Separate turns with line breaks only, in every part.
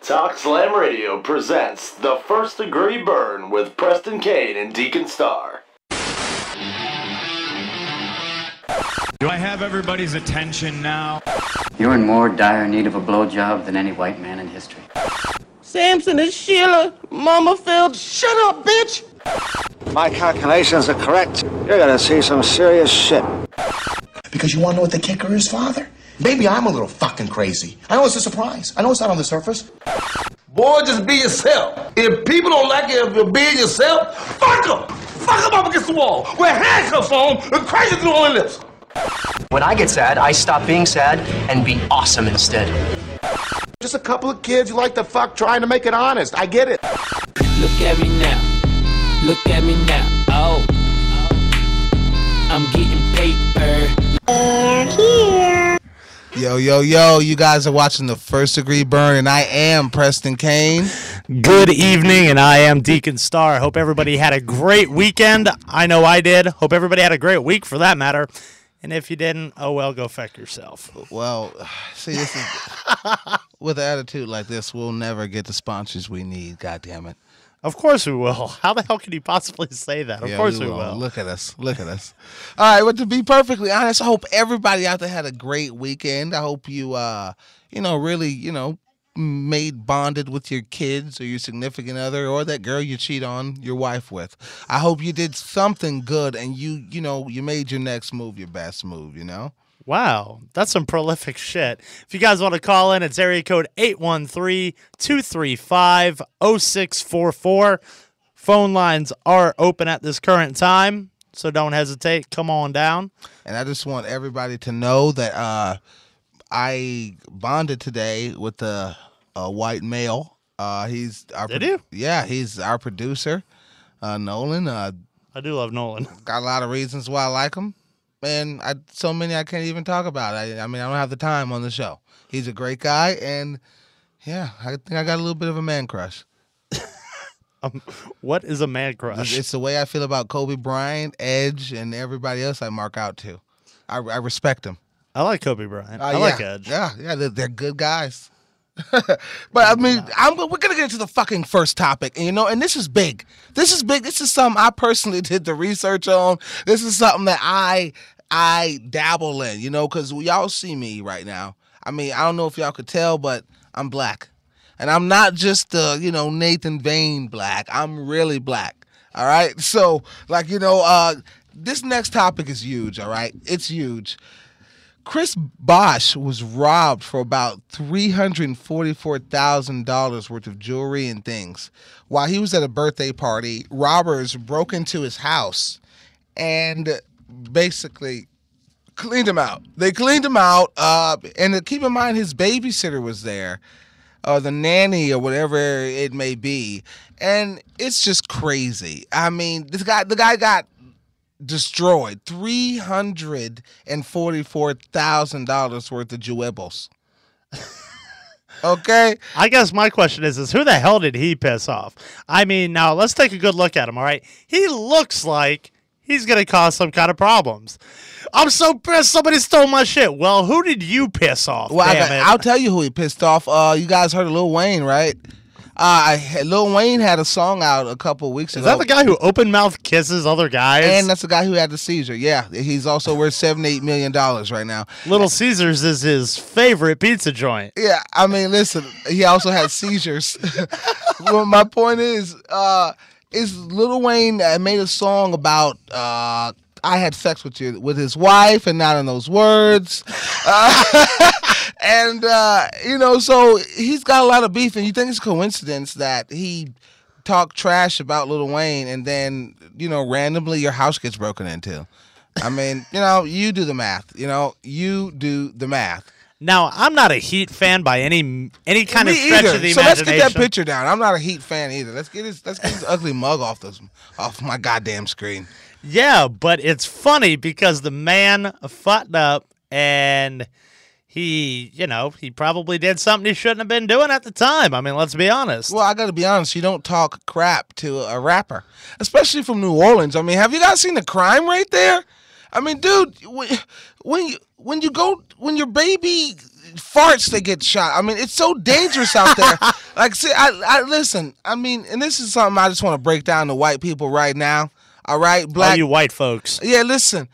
Talk Slam Radio presents The First Degree Burn with Preston Kane and Deacon Starr.
Do I have everybody's attention now?
You're in more dire need of a blowjob than any white man in history.
Samson and Sheila, Mama Field, shut up, bitch!
My calculations are correct. You're gonna see some serious shit.
Because you wanna know what the kicker is, Father? Maybe I'm a little fucking crazy. I know it's a surprise. I know it's not on the surface.
Boy, just be yourself. If people don't like it if you're being yourself, fuck them! Fuck them up against the wall. Wear handcuffs on and crazy through on lips.
When I get sad, I stop being sad and be awesome instead.
Just a couple of kids you like to fuck trying to make it honest. I get it.
Look at me now. Look at me now. Oh. I'm getting paper.
They're here.
Yo, yo, yo, you guys are watching The First Degree Burn, and I am Preston Kane.
Good evening, and I am Deacon Starr. Hope everybody had a great weekend. I know I did. Hope everybody had a great week, for that matter. And if you didn't, oh well, go fuck yourself.
Well, see, this is with an attitude like this, we'll never get the sponsors we need, goddammit.
Of course we will. How the hell can you possibly say that? Of course we will.
Look at us. Look at us. All right, but to be perfectly honest, I hope everybody out there had a great weekend. I hope you, really, bonded with your kids or your significant other or that girl you cheat on your wife with. I hope you did something good and you made your next move your best move,
Wow, that's some prolific shit. If you guys want to call in, it's area code 813-235-0644. Phone lines are open at this current time, so don't hesitate. Come on down.
And I just want everybody to know that I bonded today with a white male. He's our
Did you?
Yeah, he's our producer, Nolan.
I do love Nolan.
Got a lot of reasons why I like him. And so many I can't even talk about. I don't have the time on the show. He's a great guy, and yeah, I think I got a little bit of a man crush.
What is a man crush?
It's the way I feel about Kobe Bryant, Edge, and everybody else I mark out to. I respect them.
I like Kobe Bryant. I like Edge.
Yeah, they're good guys. But we're gonna get into the fucking first topic, and this is big. This is big. This is something I personally did the research on. This is something that I dabble in, because y'all see me right now. I don't know if y'all could tell, but I'm black, and I'm not just Nathan Vane black. I'm really black. All right, so this next topic is huge. All right, it's huge. Chris Bosh was robbed for about $344,000 worth of jewelry and things. While he was at a birthday party, robbers broke into his house and basically cleaned him out. They cleaned him out, and keep in mind his babysitter was there, or the nanny or whatever it may be, and it's just crazy. The guy got destroyed. $344,000 worth of jewels. Okay?
I guess my question is who the hell did he piss off? Now let's take a good look at him, all right? He looks like he's going to cause some kind of problems. I'm so pissed somebody stole my shit. Well, who did you piss off?
Well, I'll tell you who he pissed off. You guys heard of Lil Wayne, right? Lil Wayne had a song out a couple weeks ago.
Is that the guy who open mouth kisses other guys?
And that's the guy who had the seizure. Yeah, he's also worth $78 million right now.
Little Caesars is his favorite pizza joint.
Yeah, listen, he also had seizures. Well, my point is Lil Wayne made a song about I had sex with his wife, and not in those words. And, so he's got a lot of beef, and you think it's a coincidence that he talked trash about Lil Wayne, and then, randomly your house gets broken into. You do the math. You do the math.
Now, I'm not a Heat fan by any kind of stretch of the imagination.
So let's get that picture down. I'm not a Heat fan either. Let's get his ugly mug off my goddamn screen.
Yeah, but it's funny because the man fucked up, and he probably did something he shouldn't have been doing at the time. Let's be honest.
Well, I got to be honest. You don't talk crap to a rapper, especially from New Orleans. Have you guys seen the crime rate there? I mean, dude, when your baby farts, they get shot. I mean, it's so dangerous out there. Like, see, I listen. I mean, and this is something I just want to break down to white people right now. All right,
All you white folks.
Yeah, listen.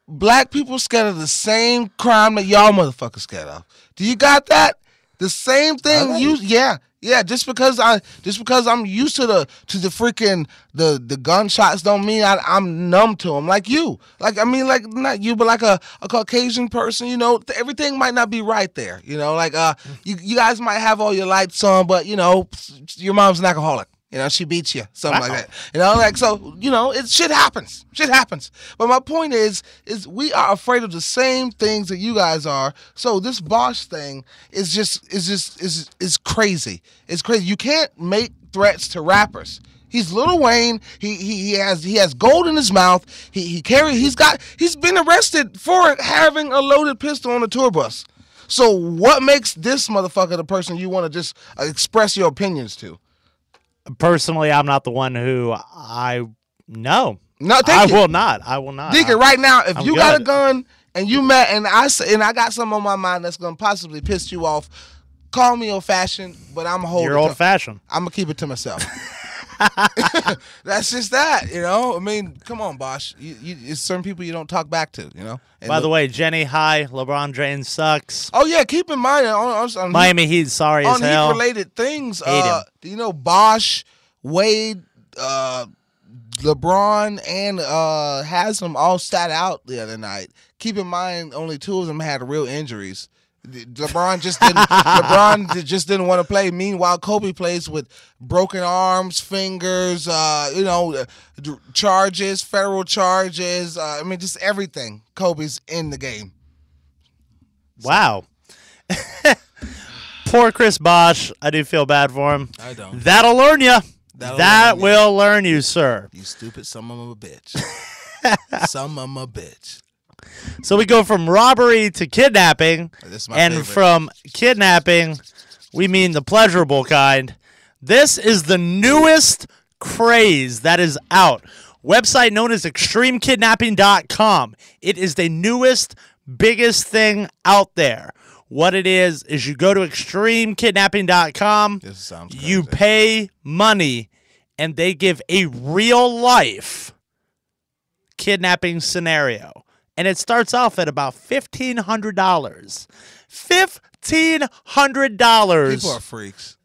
Black people scared of the same crime that y'all motherfuckers scared of. Do you got that? The same thing. Yeah. Just because I'm used to the freaking the gunshots don't mean I'm numb to them like you. Like, I mean, like not you, but like a Caucasian person. You know, everything might not be right there. You know, like you guys might have all your lights on, but you know, your mom's an alcoholic. You know, she beats you, something like that. You know, like, so, you know, shit happens. Shit happens. But my point is we are afraid of the same things that you guys are. So this Bosch thing is crazy. It's crazy. You can't make threats to rappers. He's Lil Wayne. He has gold in his mouth. He's been arrested for having a loaded pistol on a tour bus. So what makes this motherfucker the person you want to just express your opinions to?
Personally, I'm not the one who No,
I
will not.
Deacon, right now, if you got a gun and you met and I got something on my mind that's gonna possibly piss you off, call me old fashioned, but I'm gonna hold
You're old fashioned.
I'm gonna keep it to myself. That's just that, you know. I mean, come on, Bosch. It's certain people you don't talk back to, you know. And
by the way, Jenny, hi. LeBron James sucks.
Oh yeah, keep in mind on
Miami Heat, sorry as hell.
On Heat-related things,
Hate him.
do you know Bosch, Wade, LeBron, and Haslam all sat out the other night. Keep in mind, only 2 of them had real injuries. LeBron just didn't want to play. Meanwhile, Kobe plays with broken arms, fingers, charges, federal charges. I mean, just everything. Kobe's in the game.
Wow. Poor Chris Bosh. I do feel bad for him.
I don't.
That'll learn you. That will learn you, sir.
You stupid son of a bitch. Son of a bitch.
So we go from robbery to kidnapping, and
favorite.
from kidnapping, we mean the pleasurable kind. This is the newest craze that is out. Website known as extremekidnapping.com. It is the newest, biggest thing out there. What it is you go to extremekidnapping.com, you pay money, and they give a real-life kidnapping scenario. And it starts off at about $1,500. $1,500.
People are freaks.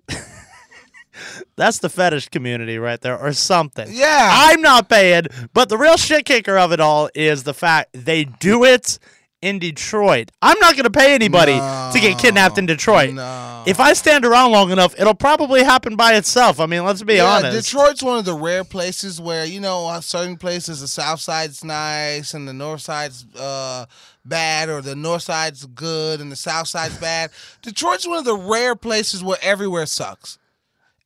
That's the fetish community right there, or something.
Yeah.
I'm not paying, but the real shit kicker of it all is the fact they do it in Detroit. I'm not going to pay anybody to get kidnapped in Detroit.
No.
If I stand around long enough, it'll probably happen by itself. I mean, let's be honest.
Detroit's one of the rare places where, you know, certain places, the south side's nice and the north side's bad, or the north side's good and the south side's bad. Detroit's one of the rare places where everywhere sucks.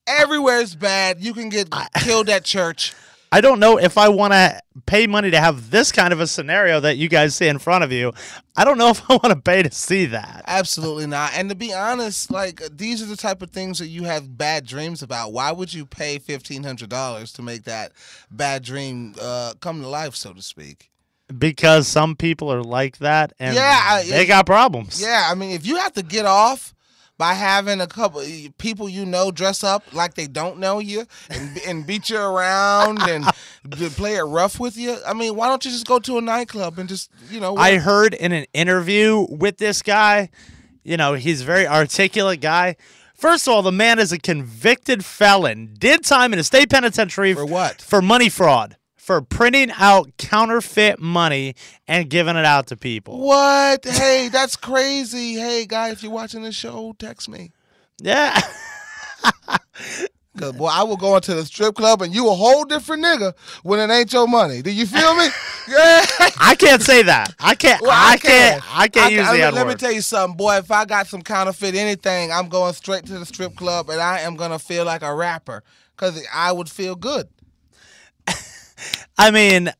Everywhere is bad. You can get killed at church.
I don't know if I want to pay money to have this kind of a scenario that you guys see in front of you. I don't know if I want to pay to see that.
Absolutely not. And to be honest, like, these are the type of things that you have bad dreams about. Why would you pay $1,500 to make that bad dream come to life, so to speak?
Because some people are like that, and they got problems.
Yeah, I mean, if you have to get off by having a couple people you know dress up like they don't know you and beat you around and play it rough with you. I mean, why don't you just go to a nightclub and just, you know.
I heard in an interview with this guy, you know, he's a very articulate guy. First of all, the man is a convicted felon. Did time in a state penitentiary.
For what?
For money fraud. For printing out counterfeit money and giving it out to people.
What? Hey, that's crazy. Hey, guy, if you're watching this show, text me.
Yeah.
Because, boy, I will go into the strip club and you a whole different nigga when it ain't your money. Do you feel me? Yeah.
I can't say that. I can't. Well, I can't use the N-word.
Let me tell you something, boy. If I got some counterfeit anything, I'm going straight to the strip club and I am going to feel like a rapper because I would feel good.
I mean,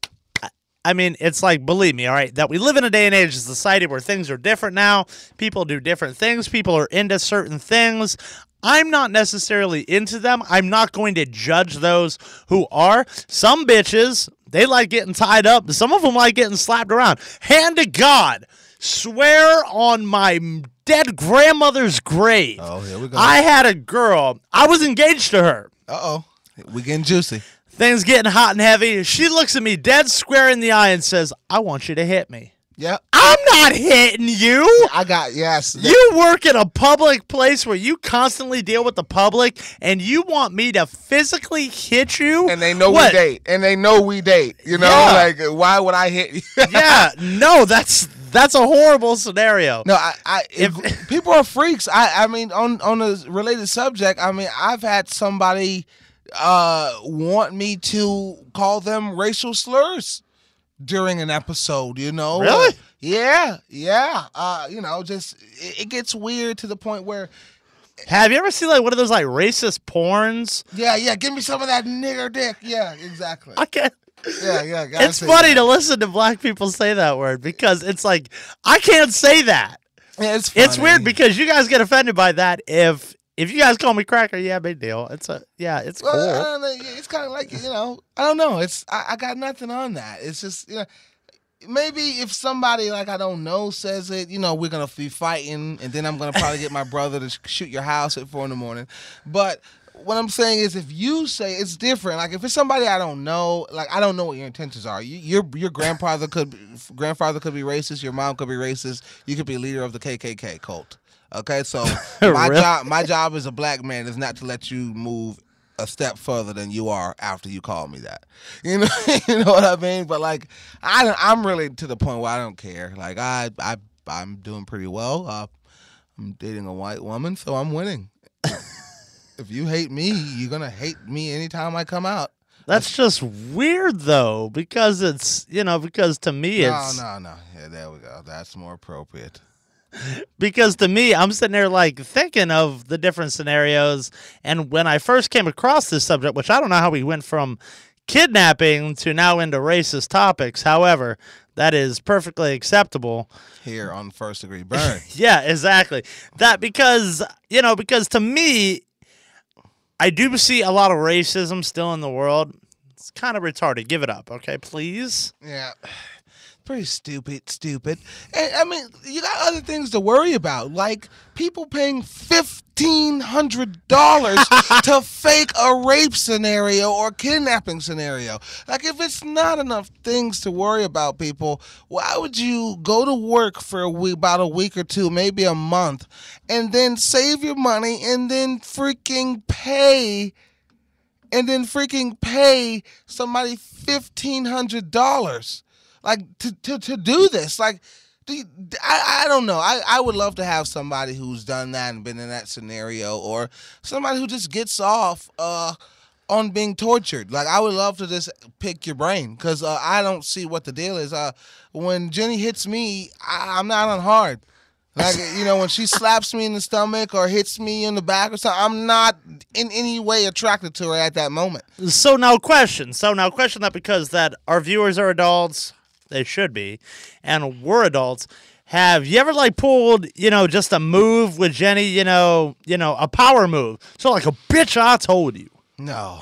it's like, believe me, all right, that we live in a day and age, a society where things are different now. People do different things. People are into certain things. I'm not necessarily into them. I'm not going to judge those who are. Some bitches, They like getting tied up. Some of them like getting slapped around. Hand to God, swear on my dead grandmother's grave.
Oh, here we go.
I had a girl. I was engaged to her.
Uh-oh. We getting juicy.
Things getting hot and heavy. She looks at me dead square in the eye and says, I want you to hit me.
Yeah.
I'm not hitting you.
Yes.
You work in a public place where you constantly deal with the public, and you want me to physically hit you?
And they know
What?
we date. And they know we date. You know,
Yeah.
like, why would I hit you?
Yeah, no, that's a horrible scenario.
No, if people are freaks. I mean, on a related subject, I mean, I've had somebody want me to call them racial slurs during an episode, you know.
Really?
Yeah. You know, just it gets weird to the point where.
Have you ever seen like one of those like racist porns?
Yeah. Give me some of that nigger dick. Yeah, exactly.
I can't.
Yeah.
It's funny to listen to black people say that word because it's like I can't say that.
Yeah, it's funny.
It's weird because you guys get offended by that if you guys call me cracker, yeah, big deal. It's cool.
It's kind of like, you know, I don't know. I got nothing on that. It's just, you know, maybe if somebody like I don't know says it, you know, we're gonna be fighting, and then I'm gonna probably get my brother to shoot your house at 4 in. But what I'm saying is, if you say it's different, like if it's somebody I don't know, like I don't know what your intentions are. Your grandfather could be racist. Your mom could be racist. You could be a leader of the KKK cult. Okay, so my job as a black man is not to let you move a step further than you are after you call me that. You know, you know what I mean? But like, I'm really to the point where I don't care. Like I'm doing pretty well. I'm dating a white woman, so I'm winning. If you hate me, you're gonna hate me anytime I come out.
That's just weird though, because it's because to me it's
no. Yeah, there we go. That's more appropriate.
Because to me, I'm sitting there like thinking of the different scenarios, and when I first came across this subject, which I don't know how we went from kidnapping to now into racist topics. However, that is perfectly acceptable
here on First Degree Burn.
Yeah, exactly. That because to me, I do see a lot of racism still in the world. It's kind of retarded. Give it up, okay, please?
Yeah. Pretty stupid. And I mean, you got other things to worry about, like people paying $1,500 to fake a rape scenario or kidnapping scenario. Like, if it's not enough things to worry about, people, why would you go to work for about a week or two, maybe a month, and then save your money and then freaking pay somebody $1,500? Like, to do this, like, I don't know. I would love to have somebody who's done that and been in that scenario, or somebody who just gets off on being tortured. Like, I would love to just pick your brain, because I don't see what the deal is. When Jenny hits me, I'm not on hard. Like, you know, when she slaps me in the stomach or hits me in the back or something, I'm not in any way attracted to her at that moment.
So now question that, because that our viewers are adults, they should be, and we're adults. Have you ever like pulled, just a move with Jenny, a power move? So like a bitch, I told you.
No.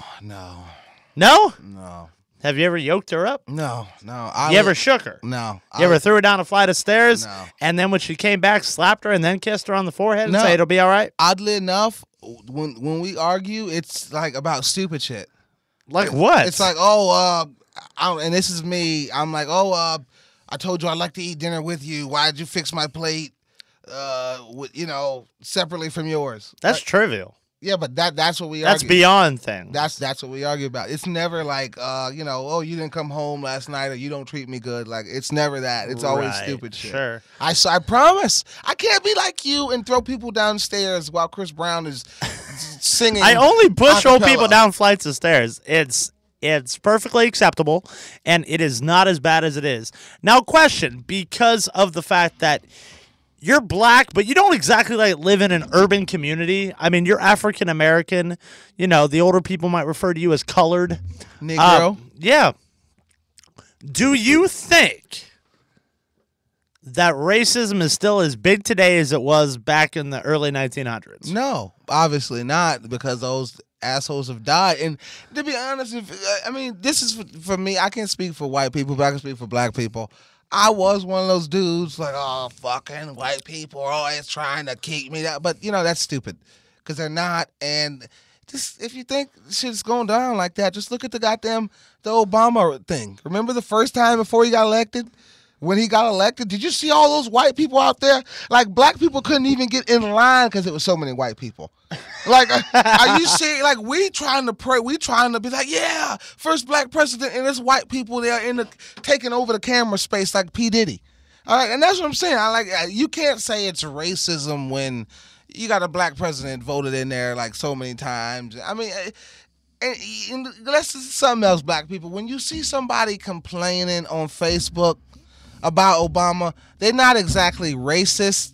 Have you ever yoked her up?
No.
You ever shook her?
No.
You ever threw her down a flight of stairs?
No.
And then when she came back, slapped her and then kissed her on the forehead and say it'll be all right?
Oddly enough, when we argue, it's like about stupid shit.
Like what?
It's like, and this is me. I'm like, I told you I'd like to eat dinner with you. Why did you fix my plate, separately from yours?
That's trivial.
Yeah, but that's what we argue.
That's beyond things.
That's what we argue about. It's never like, you didn't come home last night, or you don't treat me good. Like, it's never that. It's always stupid shit.
Sure.
I promise. I can't be like you and throw people downstairs while Chris Brown is singing.
I only push old people down flights of stairs. It's perfectly acceptable, and it is not as bad as it is. Now, question, because of the fact that you're black, but you don't exactly like live in an urban community. I mean, you're African American. The older people might refer to you as colored.
Negro.
Yeah. Do you think that racism is still as big today as it was back in the early 1900s?
No, obviously not, because those assholes have died. And to be honest, this is for me. I can't speak for white people, but I can speak for black people. I was one of those dudes like, oh, fucking white people are always trying to keep me down. But, that's stupid because they're not. And just if you think shit's going down like that, just look at the Obama thing. Remember the first time before he got elected? When he got elected, did you see all those white people out there? Like, black people couldn't even get in line because it was so many white people. Like, are you seeing? Like, we trying to pray, we trying to be like, yeah, first black president, and there's white people there taking over the camera space like P. Diddy. All right, and that's what I'm saying. You can't say it's racism when you got a black president voted in there like so many times. I mean, and that's something else, black people. When you see somebody complaining on Facebook about Obama, they're not exactly racist.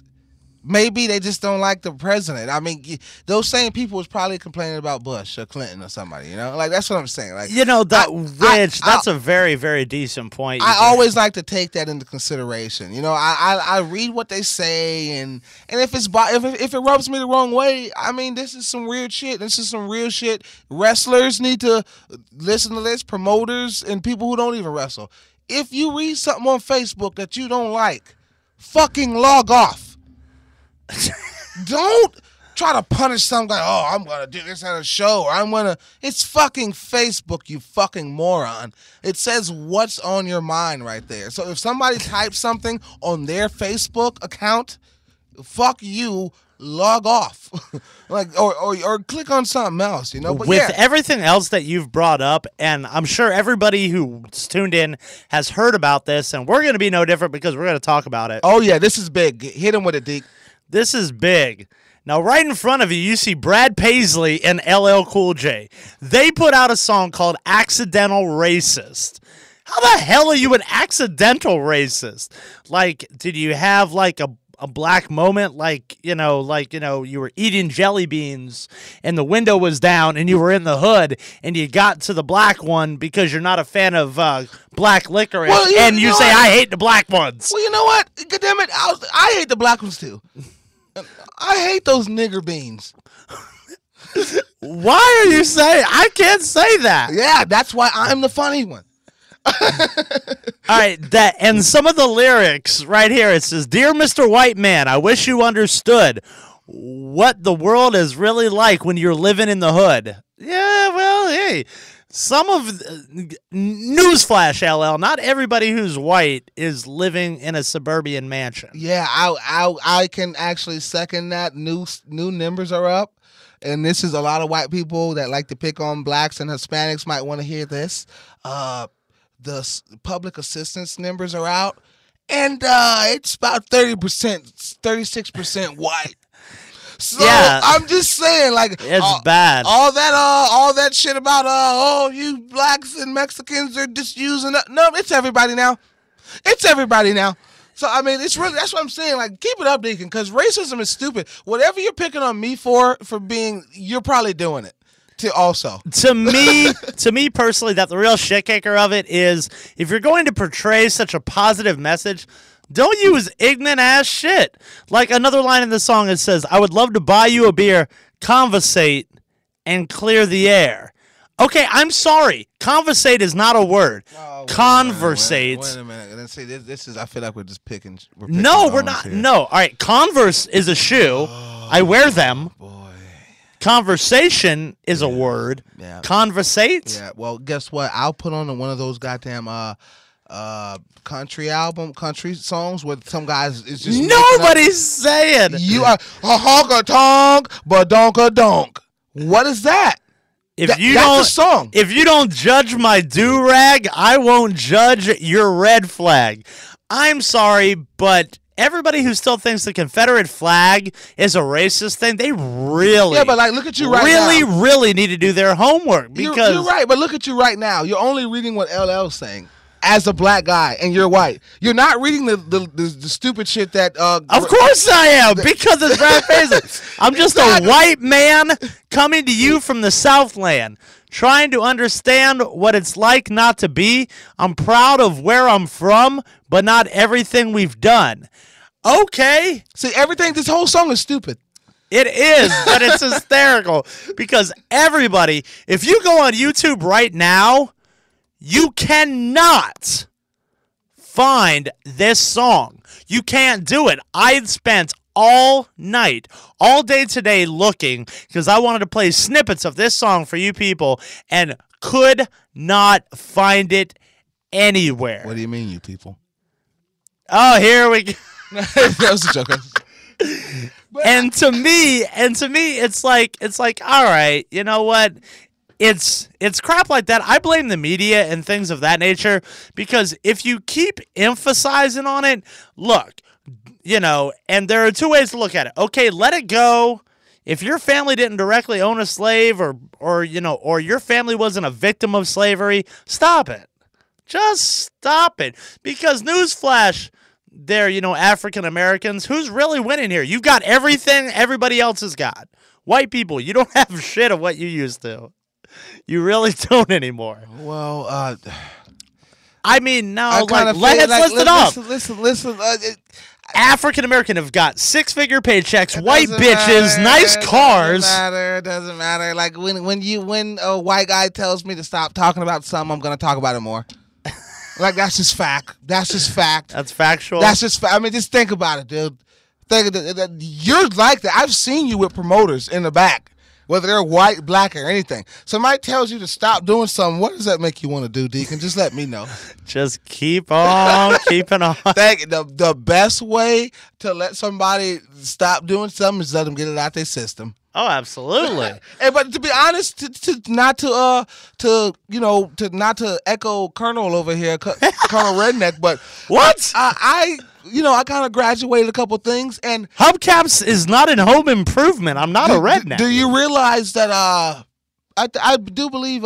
Maybe they just don't like the president. I mean, those same people was probably complaining about Bush or Clinton or somebody, Like, that's what I'm saying. Like,
that's a very, very decent point.
I always like to take that into consideration. I read what they say, and if it rubs me the wrong way, I mean, this is some weird shit. This is some real shit. Wrestlers need to listen to this, promoters and people who don't even wrestle. If you read something on Facebook that you don't like, fucking log off. Don't try to punish some guy. Oh, I'm going to do this at a show. Or it's fucking Facebook, you fucking moron. It says what's on your mind right there. So if somebody types something on their Facebook account, fuck you, log off. or click on something else, But
with everything else that you've brought up, and I'm sure everybody who's tuned in has heard about this, and we're going to be no different because we're going to talk about it.
Oh, yeah, this is big. Hit him with it, Deke.
This is big. Now, right in front of you, you see Brad Paisley and LL Cool J. They put out a song called Accidental Racist. How the hell are you an accidental racist? Like, did you have like a black moment, like you were eating jelly beans and the window was down and you were in the hood and you got to the black one because you're not a fan of black licorice, and you say, I hate the black ones.
Well, you know what? God damn it, I hate the black ones too. I hate those nigger beans.
Why are you saying? I can't say that.
Yeah, that's why I'm the funny one.
All right, and some of the lyrics right here, it says, "Dear Mr. White Man, I wish you understood what the world is really like when you're living in the hood." Yeah, well, hey, newsflash, LL, not everybody who's white is living in a suburban mansion.
Yeah, I can actually second that. New numbers are up, and this is a lot of white people that like to pick on blacks and Hispanics might want to hear this. The public assistance numbers are out, and it's about 30%, 36% white. So
yeah,
I'm just saying, like,
it's bad.
All that shit about you blacks and Mexicans are just using it. No, it's everybody now. It's everybody now. So I mean, it's really, that's what I'm saying. Like, keep it up, Deacon, because racism is stupid. Whatever you're picking on me for being, you're probably doing it. To me personally, that the real shit kicker of it is, if you're going to portray such a positive message, don't use ignorant ass shit. Like another line in the song, it says, "I would love to buy you a beer, conversate, and clear the air." Okay, I'm sorry. Conversate is not a word. Oh, conversate. Wait a minute. Let's see. This is. I feel like we're just picking.
No, we're not. Here. No. All right. Converse is a shoe. I wear them.
Boy.
Conversation is a word.
Yeah.
Conversate?
Yeah. Well, guess what? I'll put on one of those goddamn country songs where some guys is just
nobody's saying
you are a honka tonk, but donka donk. What is that?
That's a song. If you don't judge my do rag, I won't judge your red flag. I'm sorry, but everybody who still thinks the Confederate flag is a racist thing, they really,
but like, look at you right now.
Really need to do their homework, because
you're right. But look at you right now. You're only reading what LL's saying as a black guy, and you're white. You're not reading the stupid shit that.
Of course I am, because it's Brad Paisley. I'm just a white man coming to you from the Southland, trying to understand what it's like not to be. I'm proud of where I'm from, but not everything we've done. Okay.
See, this whole song is stupid.
It is, but it's hysterical because everybody, if you go on YouTube right now, you cannot find this song. You can't do it. I spent all night, all day today looking because I wanted to play snippets of this song for you people and could not find it anywhere.
What do you mean, you people?
Oh, here we go.
That was a joke.
And to me, it's like, all right, you know what? It's crap like that. I blame the media and things of that nature because if you keep emphasizing on it, look, you know, and there are two ways to look at it. Okay, let it go. If your family didn't directly own a slave or you know, or your family wasn't a victim of slavery, stop it. Just stop it. Because newsflash, they're, you know, African Americans. Who's really winning here? You've got everything everybody else has got. White people, you don't have shit of what you used to. You really don't anymore.
Well,
I mean, no,
let's
list it up.
Listen.
African American have got 6-figure paychecks, white
Doesn't
bitches,
matter,
nice cars.
Doesn't matter. Like when a white guy tells me to stop talking about something, I'm gonna talk about it more. Like that's just fact. That's just fact.
That's factual.
That's just I mean, just think about it, dude. You're like that. I've seen you with promoters in the back, whether they're white, black, or anything. Somebody tells you to stop doing something. What does that make you want to do, Deacon? Just let me know.
Just keep on keeping on.
The best way to let somebody stop doing something is let them get it out their system.
Oh, absolutely.
But to be honest, not to echo Colonel over here, Colonel Redneck, but
what
I kind of graduated a couple things, and
hubcaps is not in home improvement. I'm not a redneck.
Do you realize that I do believe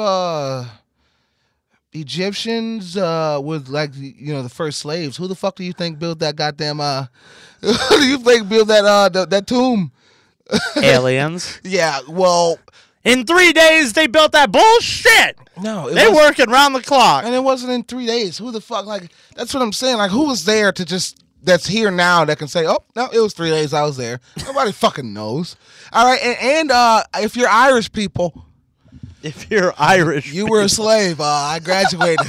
Egyptians was like the first slaves. Who the fuck do you think built that goddamn who do you think built that tomb?
Aliens.
Yeah, well,
in 3 days they built that bullshit.
No,
they working round the clock,
and it wasn't in 3 days. Who the fuck? Like that's what I'm saying. Like who was there to just that's here now that can say, oh no, it was 3 days I was there. Nobody fucking knows. All right, and if you're Irish people.
If you're Irish,
you were a slave. I graduated.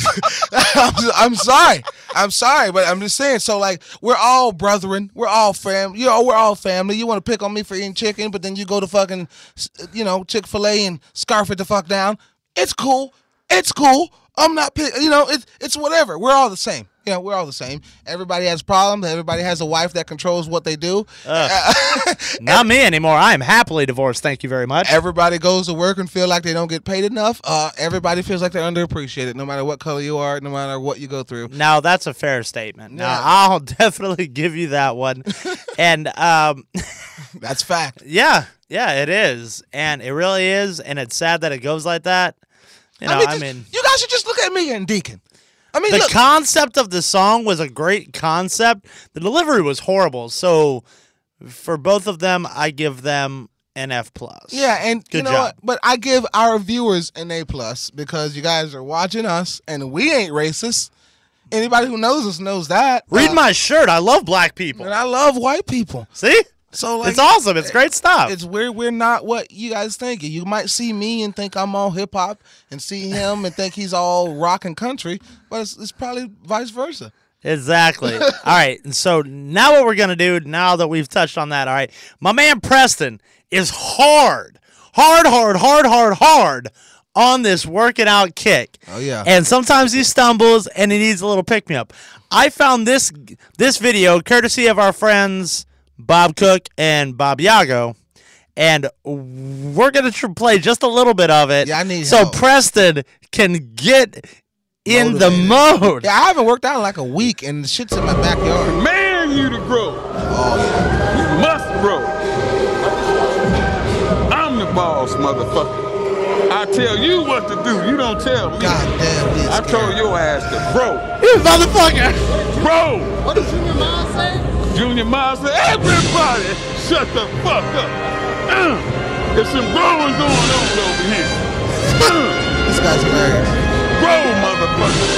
I'm sorry, but I'm just saying. So like, we're all brethren. We're all family. We're all family. You want to pick on me for eating chicken, but then you go to fucking, Chick-fil-A and scarf it the fuck down. It's cool. It's cool. I'm not. It's whatever. We're all the same. We're all the same. Everybody has problems. Everybody has a wife that controls what they do.
Not me anymore. I am happily divorced. Thank you very much.
Everybody goes to work and feel like they don't get paid enough. Everybody feels like they're underappreciated, no matter what color you are, no matter what you go through.
Now, that's a fair statement. Now, I'll definitely give you that one. And
that's fact.
Yeah, it is. And it really is. And it's sad that it goes like that. You guys
should just look at me and Deacon.
The concept of the song was a great concept. The delivery was horrible. So for both of them, I give them an F+.
Yeah, and
good
you know
job.
what? But I give our viewers an A+ because you guys are watching us, and we ain't racist. Anybody who knows us knows that.
Read my shirt. I love black people.
And I love white people.
See?
So like,
it's awesome. It's great stuff.
It's we're not what you guys think. You might see me and think I'm all hip hop, and see him and think he's all rock and country, but it's probably vice versa.
Exactly. All right. And so now what we're gonna do, now that we've touched on that, all right, my man Preston is hard on this working out kick.
Oh yeah.
And sometimes he stumbles and he needs a little pick me up. I found this video courtesy of our friends Bob Cook and Bob Yago, and we're gonna play just a little bit of it.
Yeah, I need
so
help.
Preston can get in the mode.
Yeah, I haven't worked out in like a week, and the shit's in my backyard.
Man, you to grow.
Oh yeah.
You must grow. I'm the boss, motherfucker. I tell you what to do. You don't tell me.
God damn this.
I told your ass to grow.
You motherfucker.
Grow.
What did Junior Miles say?
Junior Miles said, everybody shut the fuck up. There's some growing going on over here.
This guy's hilarious.
Grow, motherfucker.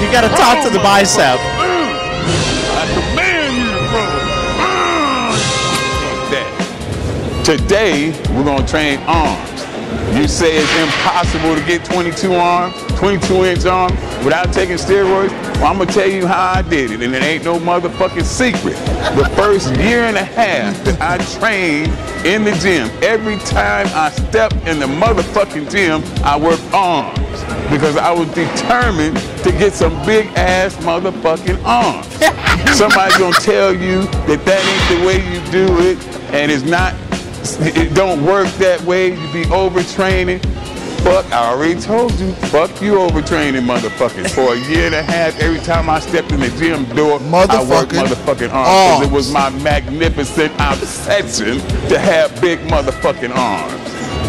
You gotta talk to the bicep.
I command you to grow.
Today, we're going to train arms. You say it's impossible to get 22-inch arms without taking steroids? Well, I'm going to tell you how I did it, and it ain't no motherfucking secret. The first year and a half that I trained in the gym, every time I stepped in the motherfucking gym, I worked arms because I was determined to get some big-ass motherfucking arms. Somebody's going to tell you that ain't the way you do it, and it don't work that way. You be overtraining. Fuck, I already told you. Fuck you overtraining, motherfuckers. For a year and a half, every time I stepped in the gym door, I worked motherfucking arms. 'Cause it was my magnificent obsession to have big motherfucking arms.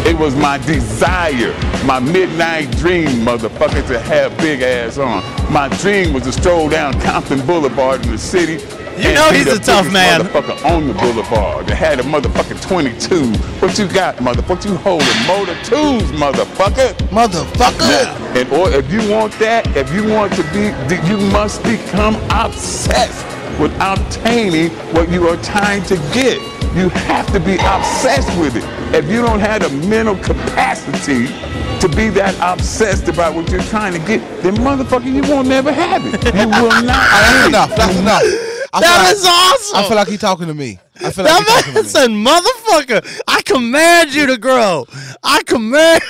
It was my desire, my midnight dream, motherfucker, to have big ass arms. My dream was to stroll down Compton Boulevard in the city.
You know he's a tough man.
Motherfucker on the boulevard that had a motherfucking 22. What you got, motherfucker? What you holding? Motor 2s, motherfucker.
Motherfucker.
And or if you want that, if you want to be, you must become obsessed with obtaining what you are trying to get. You have to be obsessed with it. If you don't have the mental capacity to be that obsessed about what you're trying to get, then motherfucker, you won't never have it. You will not.
That's enough. That's enough.
That is awesome.
I feel like he's talking to me. I feel like
that man said, motherfucker, I command you to grow. I command.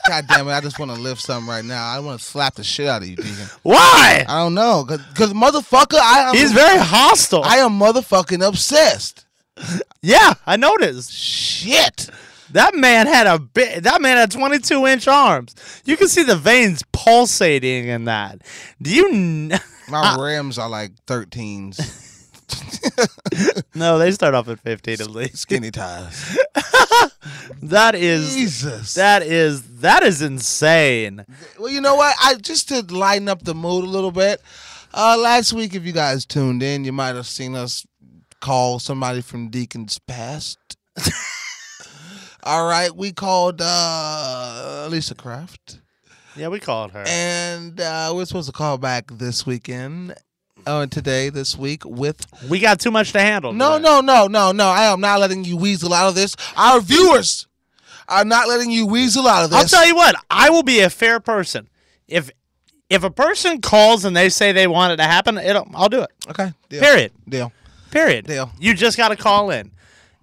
God damn it, I just want to lift something right now. I want to slap the shit out of you, Deacon.
Why?
I don't know. Because motherfucker,
he's very hostile.
I am motherfucking obsessed.
Yeah, I noticed.
Shit.
That man had 22-inch arms. You can see the veins pulsating in that. Do you
My rims are like 13s.
No, they start off at 15 at least.
Skinny ties.
That is
Jesus.
That is insane.
Well, you know what? Just to lighten up the mood a little bit. Last week, if you guys tuned in, you might have seen us call somebody from Deacon's past. All right, we called Lisa Kraft.
Yeah, we called her.
And we're supposed to call back this weekend. This week with...
We got too much to handle.
No. I am not letting you weasel out of this. Our viewers are not letting you weasel out of this.
I'll tell you what. I will be a fair person. If a person calls and they say they want it to happen, I'll do it.
Okay. Deal.
Period.
Deal.
Period.
Deal.
You just got to call in.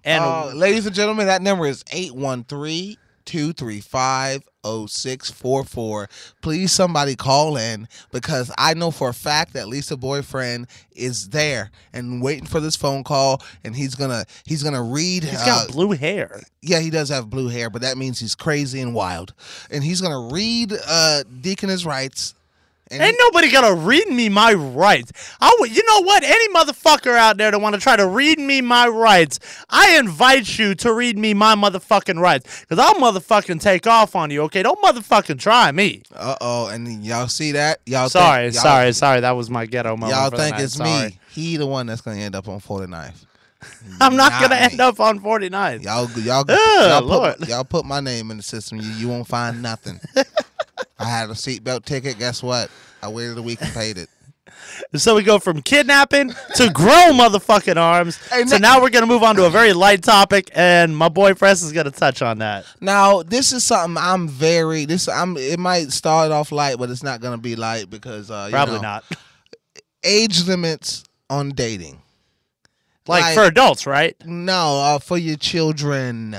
And
ladies and gentlemen, that number is 813-235-0644. Please, somebody call in, because I know for a fact that Lisa's boyfriend is there and waiting for this phone call, and he's gonna read.
He's got blue hair.
Yeah, he does have blue hair, but that means he's crazy and wild. And he's gonna read Deacon his rights.
Ain't nobody gonna read me my rights. You know what? Any motherfucker out there that want to try to read me my rights, I invite you to read me my motherfucking rights, because I'll motherfucking take off on you, okay? Don't motherfucking try me.
Uh-oh, and y'all see that?
Sorry. That was my ghetto moment.
Y'all think it's me. He the one that's gonna end up on 49th.
I'm not gonna end up on 49th.
Y'all put my name in the system. You won't find nothing. I had a seatbelt ticket. Guess what? I waited a week and paid it.
So we go from kidnapping to grow motherfucking arms. So now we're going to move on to a very light topic, and my boy Press is going to touch on that.
Now, this is something it might start off light, but it's not going to be light because
probably not.
Age limits on dating.
Like for adults, right?
No, for your children.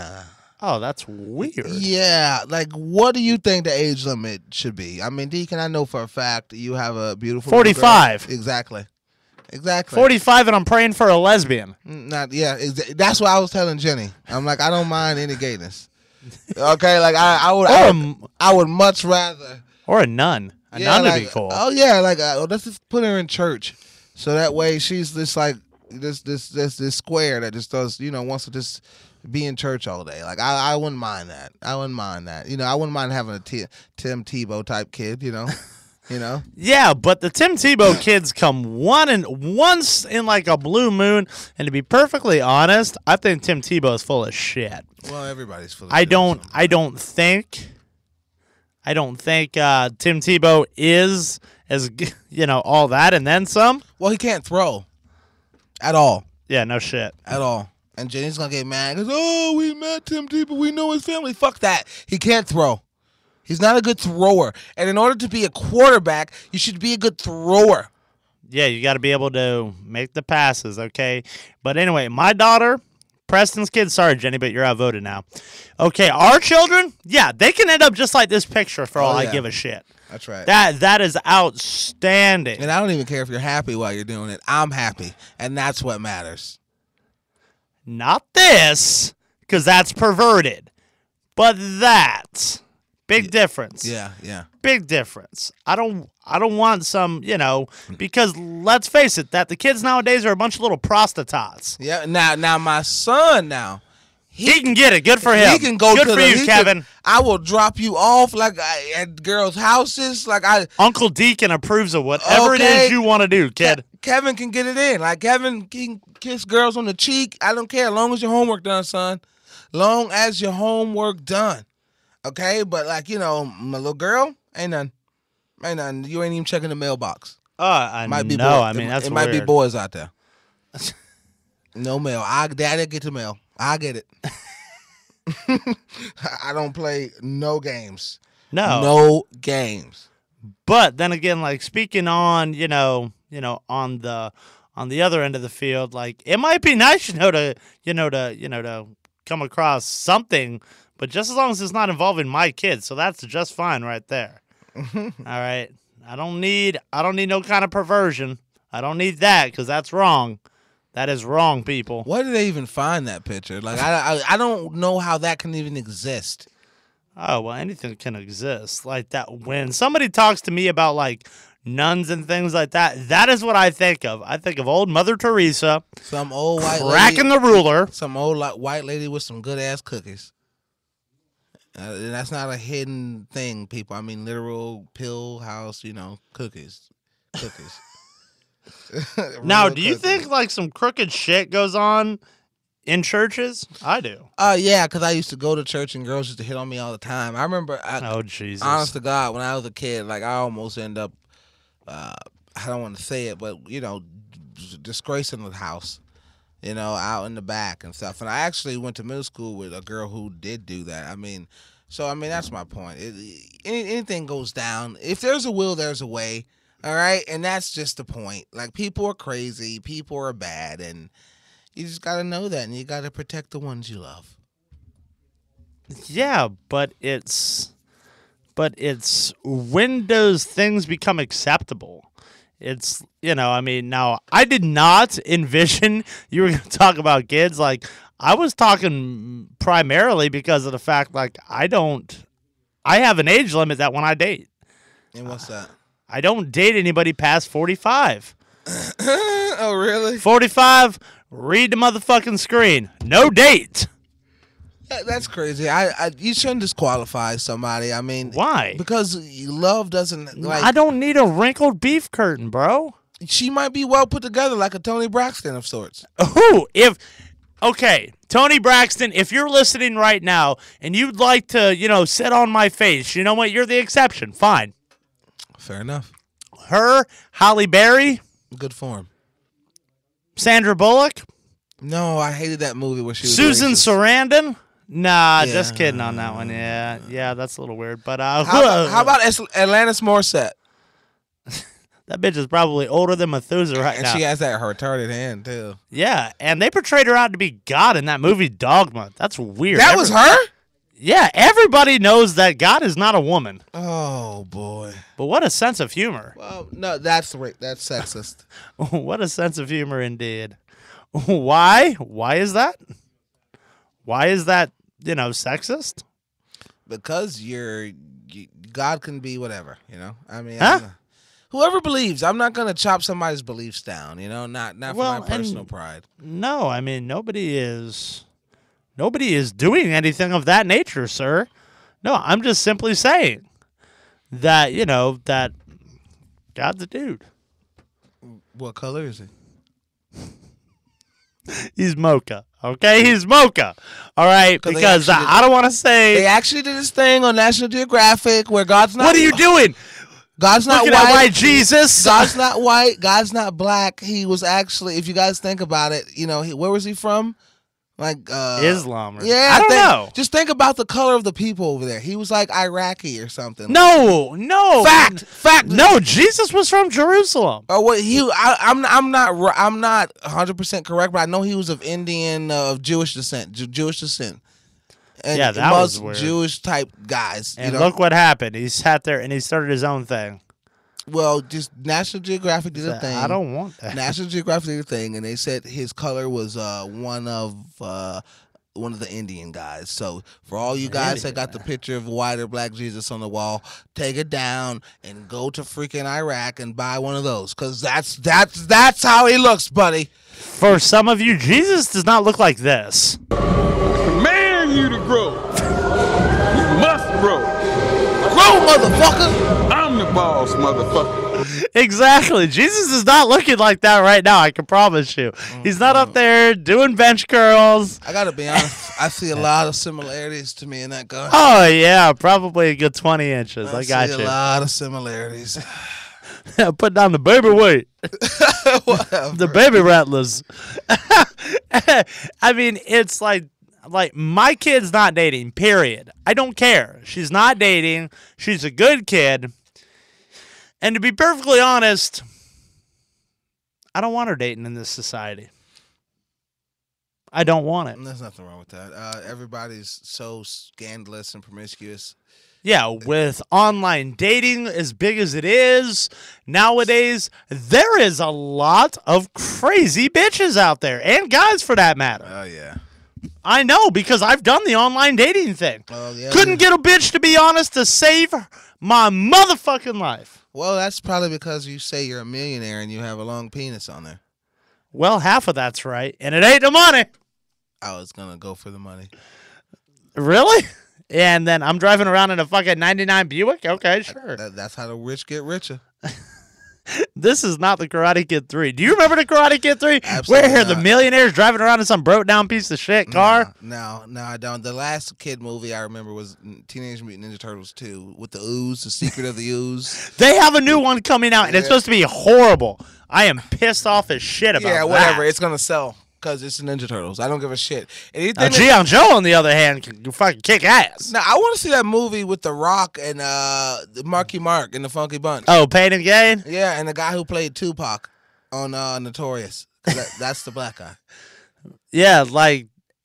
Oh, that's weird.
Yeah, like what do you think the age limit should be? I mean, Deacon, I know for a fact you have a beautiful
45.
Girl. Exactly.
45, and I'm praying for a lesbian.
That's what I was telling Jenny. I'm like, I don't mind any gayness. Okay, like I would much rather.
Or a nun. A nun would be cool.
Oh yeah, like let's just put her in church, so that way she's this like this square that just does wants to just be in church all day. Like I wouldn't mind that. I wouldn't mind that. I wouldn't mind having a Tim Tebow type kid.
Yeah, but the Tim Tebow kids come once in like a blue moon, and to be perfectly honest, I think Tim Tebow is full of shit.
Well, everybody's full of
shit. I don't think Tim Tebow is as all that and then some.
Well, he can't throw at all.
Yeah, no shit.
At all. And Jenny's gonna get mad. Goes, oh, we met Tim Tebow. We know his family. Fuck that. He can't throw. He's not a good thrower. And in order to be a quarterback, you should be a good thrower.
Yeah, you got to be able to make the passes, okay? But anyway, my daughter, Preston's kid, sorry, Jenny, but you're outvoted now. Okay, our children, yeah, they can end up just like this picture for all I give a shit.
That's right.
That is outstanding.
And I don't even care if you're happy while you're doing it. I'm happy, and that's what matters.
Not this, because that's perverted. But that. Big difference.
Yeah, yeah.
Big difference. I don't want some, because let's face it, that the kids nowadays are a bunch of little prostitutes.
Yeah. Now my son
he can get it. Good for him.
He can go
Good
to
for you, Kevin.
I will drop you off at girls' houses.
Uncle Deacon approves of whatever it is you want to do, kid.
Kevin can get it in. Like Kevin can kiss girls on the cheek. I don't care. As long as your homework done, son. Long as your homework done. Okay, but my little girl, ain't none. You ain't even checking the mailbox.
I
might be
know.
boy.
I mean, that's
it
weird.
might be boys out there. No mail. Daddy get the mail. I get it. I don't play no games. No games.
But then again, like speaking on, on the other end of the field, like it might be nice, to come across something. But just as long as it's not involving my kids, so that's just fine right there. All right, I don't need no kind of perversion. I don't need that because that's wrong. That is wrong, people.
Where did they even find that picture? Like I don't know how that can even exist.
Oh well, anything can exist like that. When somebody talks to me about like nuns and things like that, that is what I think of. I think of old Mother Teresa,
some old white
cracking
lady,
the ruler,
some old white lady with some good ass cookies. That's not a hidden thing, people. I mean, literal pill house, cookies.
Now, do you think like some crooked shit goes on in churches? I do.
Yeah, because I used to go to church and girls used to hit on me all the time. I remember.
Oh Jesus!
Honest to God, when I was a kid, like I almost end up. I don't want to say it, but disgracing the house. Out in the back and stuff. And I actually went to middle school with a girl who did do that. I mean, that's my point. Anything goes down. If there's a will, there's a way. All right? And that's just the point. Like, people are crazy. People are bad. And you just got to know that. And you got to protect the ones you love.
Yeah, but it's when those things become acceptable. It's, now I did not envision you were going to talk about kids. Like, I was talking primarily because of the fact, like, I have an age limit that when I date.
And what's that?
I don't date anybody past 45.
Oh, really?
45, read the motherfucking screen. No date.
That's crazy. You shouldn't disqualify somebody. I mean,
why?
Because love doesn't like.
I don't need a wrinkled beef curtain, bro.
She might be well put together, like a Toni Braxton of sorts.
Okay, Toni Braxton, if you're listening right now and you'd like to, sit on my face, you know what? You're the exception. Fine.
Fair enough.
Her, Halle Berry,
good form.
Sandra Bullock.
No, I hated that movie where she was
Susan
racist.
Sarandon. Nah, just kidding on that one. Yeah, that's a little weird. But
how about Alanis Morissette?
That bitch is probably older than Methuselah right now.
And she has that retarded hand too.
Yeah, and they portrayed her out to be God in that movie Dogma. That's weird.
That was her?
Yeah, everybody knows that God is not a woman.
Oh boy!
But what a sense of humor.
Well, no, that's sexist.
What a sense of humor indeed. Why? Why is that? Why is that, sexist?
Because God can be whatever, I mean, whoever believes. I'm not going to chop somebody's beliefs down, not for my personal pride.
No, I mean, nobody is doing anything of that nature, sir. No, I'm just simply saying that, that God's a dude.
What color is he?
He's mocha. Okay, he's mocha. All right, because I don't want to say
they actually did this thing on National Geographic where God's not.
What are you doing?
God's not
white.
White
Jesus.
God's not white. God's not black. He was actually, if you guys think about it, where was he from? Like
Islam.
Yeah,
I don't know.
Just think about the color of the people over there. He was like Iraqi or something.
No.
Fact.
No, Jesus was from Jerusalem.
Oh, what I'm not 100% correct, but I know he was of Indian, of Jewish descent. And
yeah, that was weird.
Jewish type guys.
And look what happened. He sat there and he started his own thing.
Well, just National Geographic did a thing.
I don't want that.
National Geographic did a thing, and they said his color was one of the Indian guys. So for all you guys that got the picture of white or black Jesus on the wall, take it down and go to freaking Iraq and buy one of those, because that's how he looks, buddy.
For some of you, Jesus does not look like this.
Command you to grow. You must grow.
Grow, motherfucker!
I'm the boss, motherfucker.
Exactly. Jesus is not looking like that right now, I can promise you. He's not up there doing bench curls.
I gotta be honest, I see a lot of similarities to me in that guy.
Oh, yeah, probably a good 20 inches. I got you.
A lot of similarities.
Put down the baby weight. The baby rattlers. I mean, it's like my kid's not dating, period. I don't care. She's not dating. She's a good kid. And to be perfectly honest, I don't want her dating in this society. I don't want it.
There's nothing wrong with that. Everybody's so scandalous and promiscuous.
Yeah, with online dating as big as it is nowadays, there is a lot of crazy bitches out there, and guys for that matter.
Oh, yeah.
I know, because I've done the online dating thing.
Oh, yeah.
Couldn't get a bitch, to be honest, to save my motherfucking life.
Well, that's probably because you say you're a millionaire and you have a long penis on there.
Well, half of that's right, and it ain't the money.
I was going to go for the money.
Really? And then I'm driving around in a fucking 99 Buick? Okay, sure.
That's how the rich get richer.
This is not the Karate Kid 3. Do you remember the Karate Kid 3?
Absolutely
Where
not.
the millionaires driving around in some broke down piece of shit car?
No, I don't. The last kid movie I remember was Teenage Mutant Ninja Turtles 2 with the ooze, the secret of the ooze.
They have a new one coming out, and it's supposed to be horrible. I am pissed off as shit about that.
Yeah, whatever. It's going to sell because it's the Ninja Turtles. I don't give a shit.
G.I. Joe, on the other hand, can fucking kick ass.
Now, I want to see that movie with The Rock and Marky Mark and the Funky Bunch.
Oh, Pain and Gain?
Yeah, and the guy who played Tupac on Notorious. That's the black guy.
Yeah,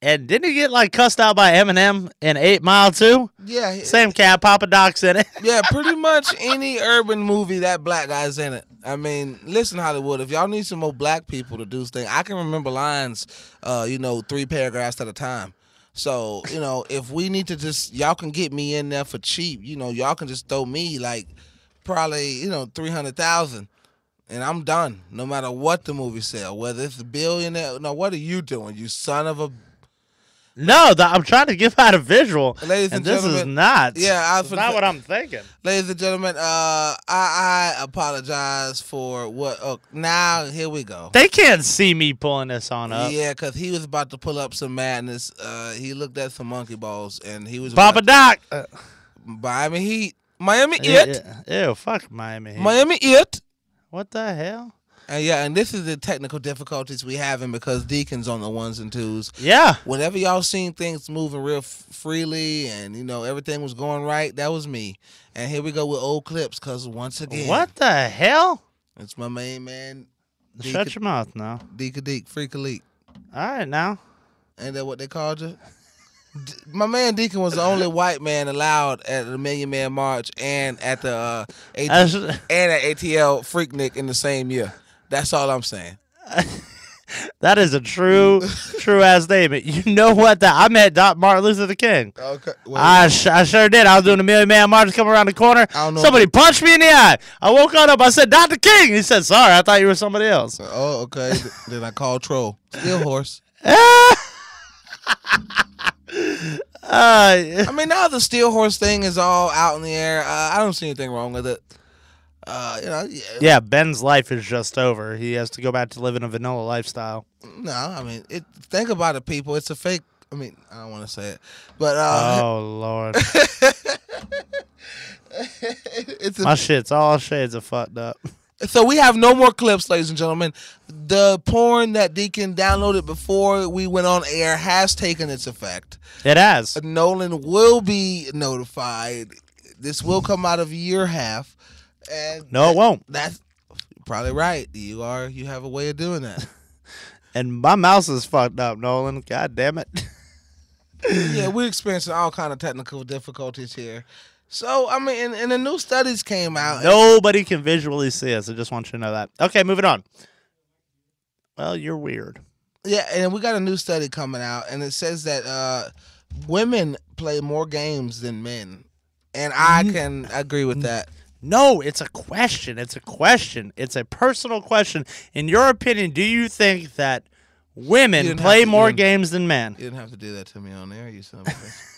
and didn't he get cussed out by Eminem in 8 Mile too?
Yeah.
Same cat, Papa Doc's in it.
Yeah, pretty much any urban movie that black guy's in it. I mean, listen, Hollywood, if y'all need some more black people to do things, I can remember lines, 3 paragraphs at a time. So, if we need to y'all can get me in there for cheap. Y'all can just throw me probably, 300,000. And I'm done, no matter what the movie sell, whether it's a billionaire. No, what are you doing, you son of a...
No, I'm trying to give out a visual,
Ladies and
this
gentlemen,
is not.
Yeah,
it's not what I'm thinking.
Ladies and gentlemen, I apologize for what. Oh, now here we go.
They can't see me pulling this on up.
Yeah, because he was about to pull up some madness. He looked at some monkey balls, and he was
Papa Doc.
Miami Heat, Miami It.
Ew, fuck Miami Heat.
Miami It.
What the hell?
And this is the technical difficulties we having because Deacon's on the ones and twos.
Yeah.
Whenever y'all seen things moving real freely and, everything was going right, that was me. And here we go with old clips because once again.
What the hell?
It's my main man.
Shut your mouth now.
Deek, Freak Elite.
All right, now.
Ain't that what they called you? My man Deacon was the only white man allowed at the Million Man March and at the and at ATL Freaknik in the same year. That's all I'm saying.
That is a true ass statement. You know what? I met Martin Luther King.
Okay.
I sure did. I was doing a Million Man March coming around the corner. Somebody punched me in the eye. I woke up. I said, Dr. King. He said, sorry, I thought you were somebody else.
Oh, okay. Then I called Troll. Steel horse. I mean, now the steel horse thing is all out in the air. I don't see anything wrong with it.
Yeah, Ben's life is just over. He has to go back to living a vanilla lifestyle.
No, I mean, think about it, people. It's a fake. I mean, I don't want to say it, but
oh Lord, my shit's all shades of fucked up.
So we have no more clips, ladies and gentlemen. The porn that Deacon downloaded before we went on air has taken its effect.
It has.
Nolan will be notified. This will come out of your half. And
no, it won't.
That's probably right. You have a way of doing that.
And my mouse is fucked up, Nolan. God damn it.
Yeah, we're experiencing all kind of technical difficulties here. So, I mean, and the new studies came out.
Nobody can visually see us. I just want you to know that. Okay, moving on. Well, you're weird.
Yeah, and we got a new study coming out, and it says that women play more games than men. And I can agree with that.
No, it's a question. It's a question. It's a personal question. In your opinion, do you think that women play more games than men?
You didn't have to do that to me on there, you son of a bitch.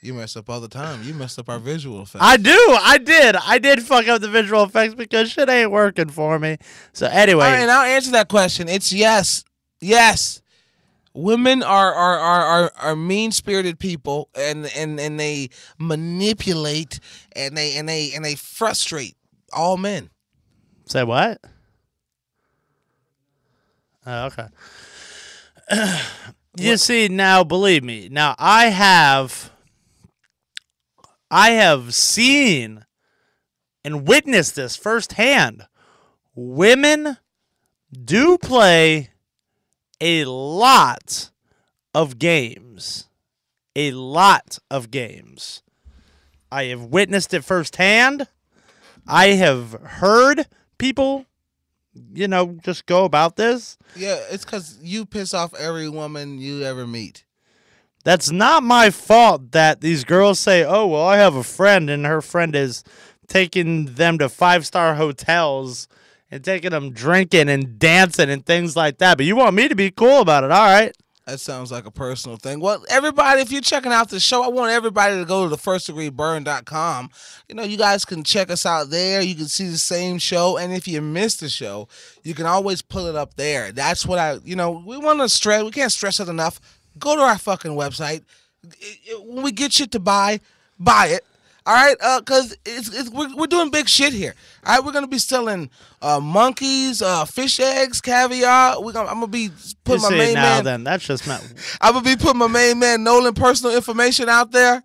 You mess up all the time. You messed up our visual effects.
I do. I did fuck up the visual effects because shit ain't working for me. So anyway.
All right, and I'll answer that question. It's yes. Yes. Women are mean-spirited people, and they manipulate and they frustrate all men.
Say what? Oh, okay. You see, now believe me. Now I have seen and witnessed this firsthand. Women do play a lot of games. A lot of games. I have witnessed it firsthand. I have heard people, just go about this.
Yeah, it's because you piss off every woman you ever meet.
That's not my fault that these girls say, oh, well, I have a friend, and her friend is taking them to 5-star hotels and taking them drinking and dancing and things like that. But you want me to be cool about it, all right.
That sounds like a personal thing. Well, everybody, if you're checking out the show, I want everybody to go to thefirstdegreeburn.com. You guys can check us out there. You can see the same show. And if you missed the show, you can always pull it up there. That's what we want to stress. We can't stress it enough. Go to our fucking website. When we get shit to buy it. All right, because we're doing big shit here. All right, we're gonna be selling monkeys, fish eggs, caviar. I'm gonna be putting my main man.
Then that's just not.
I'm gonna be putting my main man Nolan personal information out there.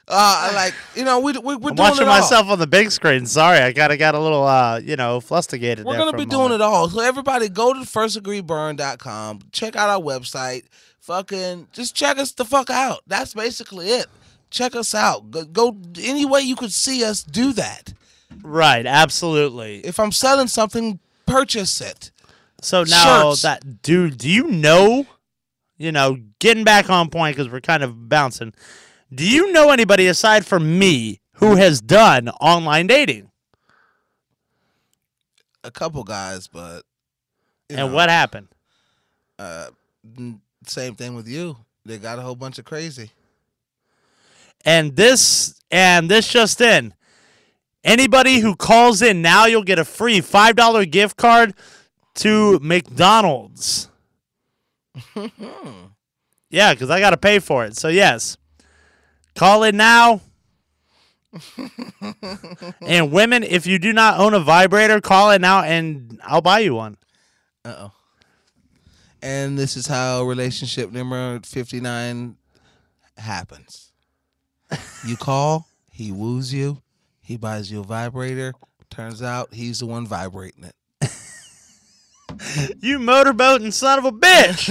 We're doing
watching myself on the big screen. Sorry, I got a little flustigated.
We're gonna be doing it all. So everybody, go to firstdegreeburn.com. Check out our website. Fucking just check us the fuck out. That's basically it. Check us out. Go any way you could see us, do that.
Right, absolutely.
If I'm selling something, purchase it.
So now
Shirts.
do you know, getting back on point because we're kind of bouncing. Do you know anybody aside from me who has done online dating?
A couple guys, but
what happened?
Same thing with you. They got a whole bunch of crazy.
And this just in. Anybody who calls in now, you'll get a free $5 gift card to McDonald's. Yeah, because I got to pay for it. So, yes. Call in now. And women, if you do not own a vibrator, call in now and I'll buy you one.
Uh-oh. And this is how relationship number 59 happens. You call, he woos you, he buys you a vibrator. Turns out he's the one vibrating it.
You motorboating son of a bitch.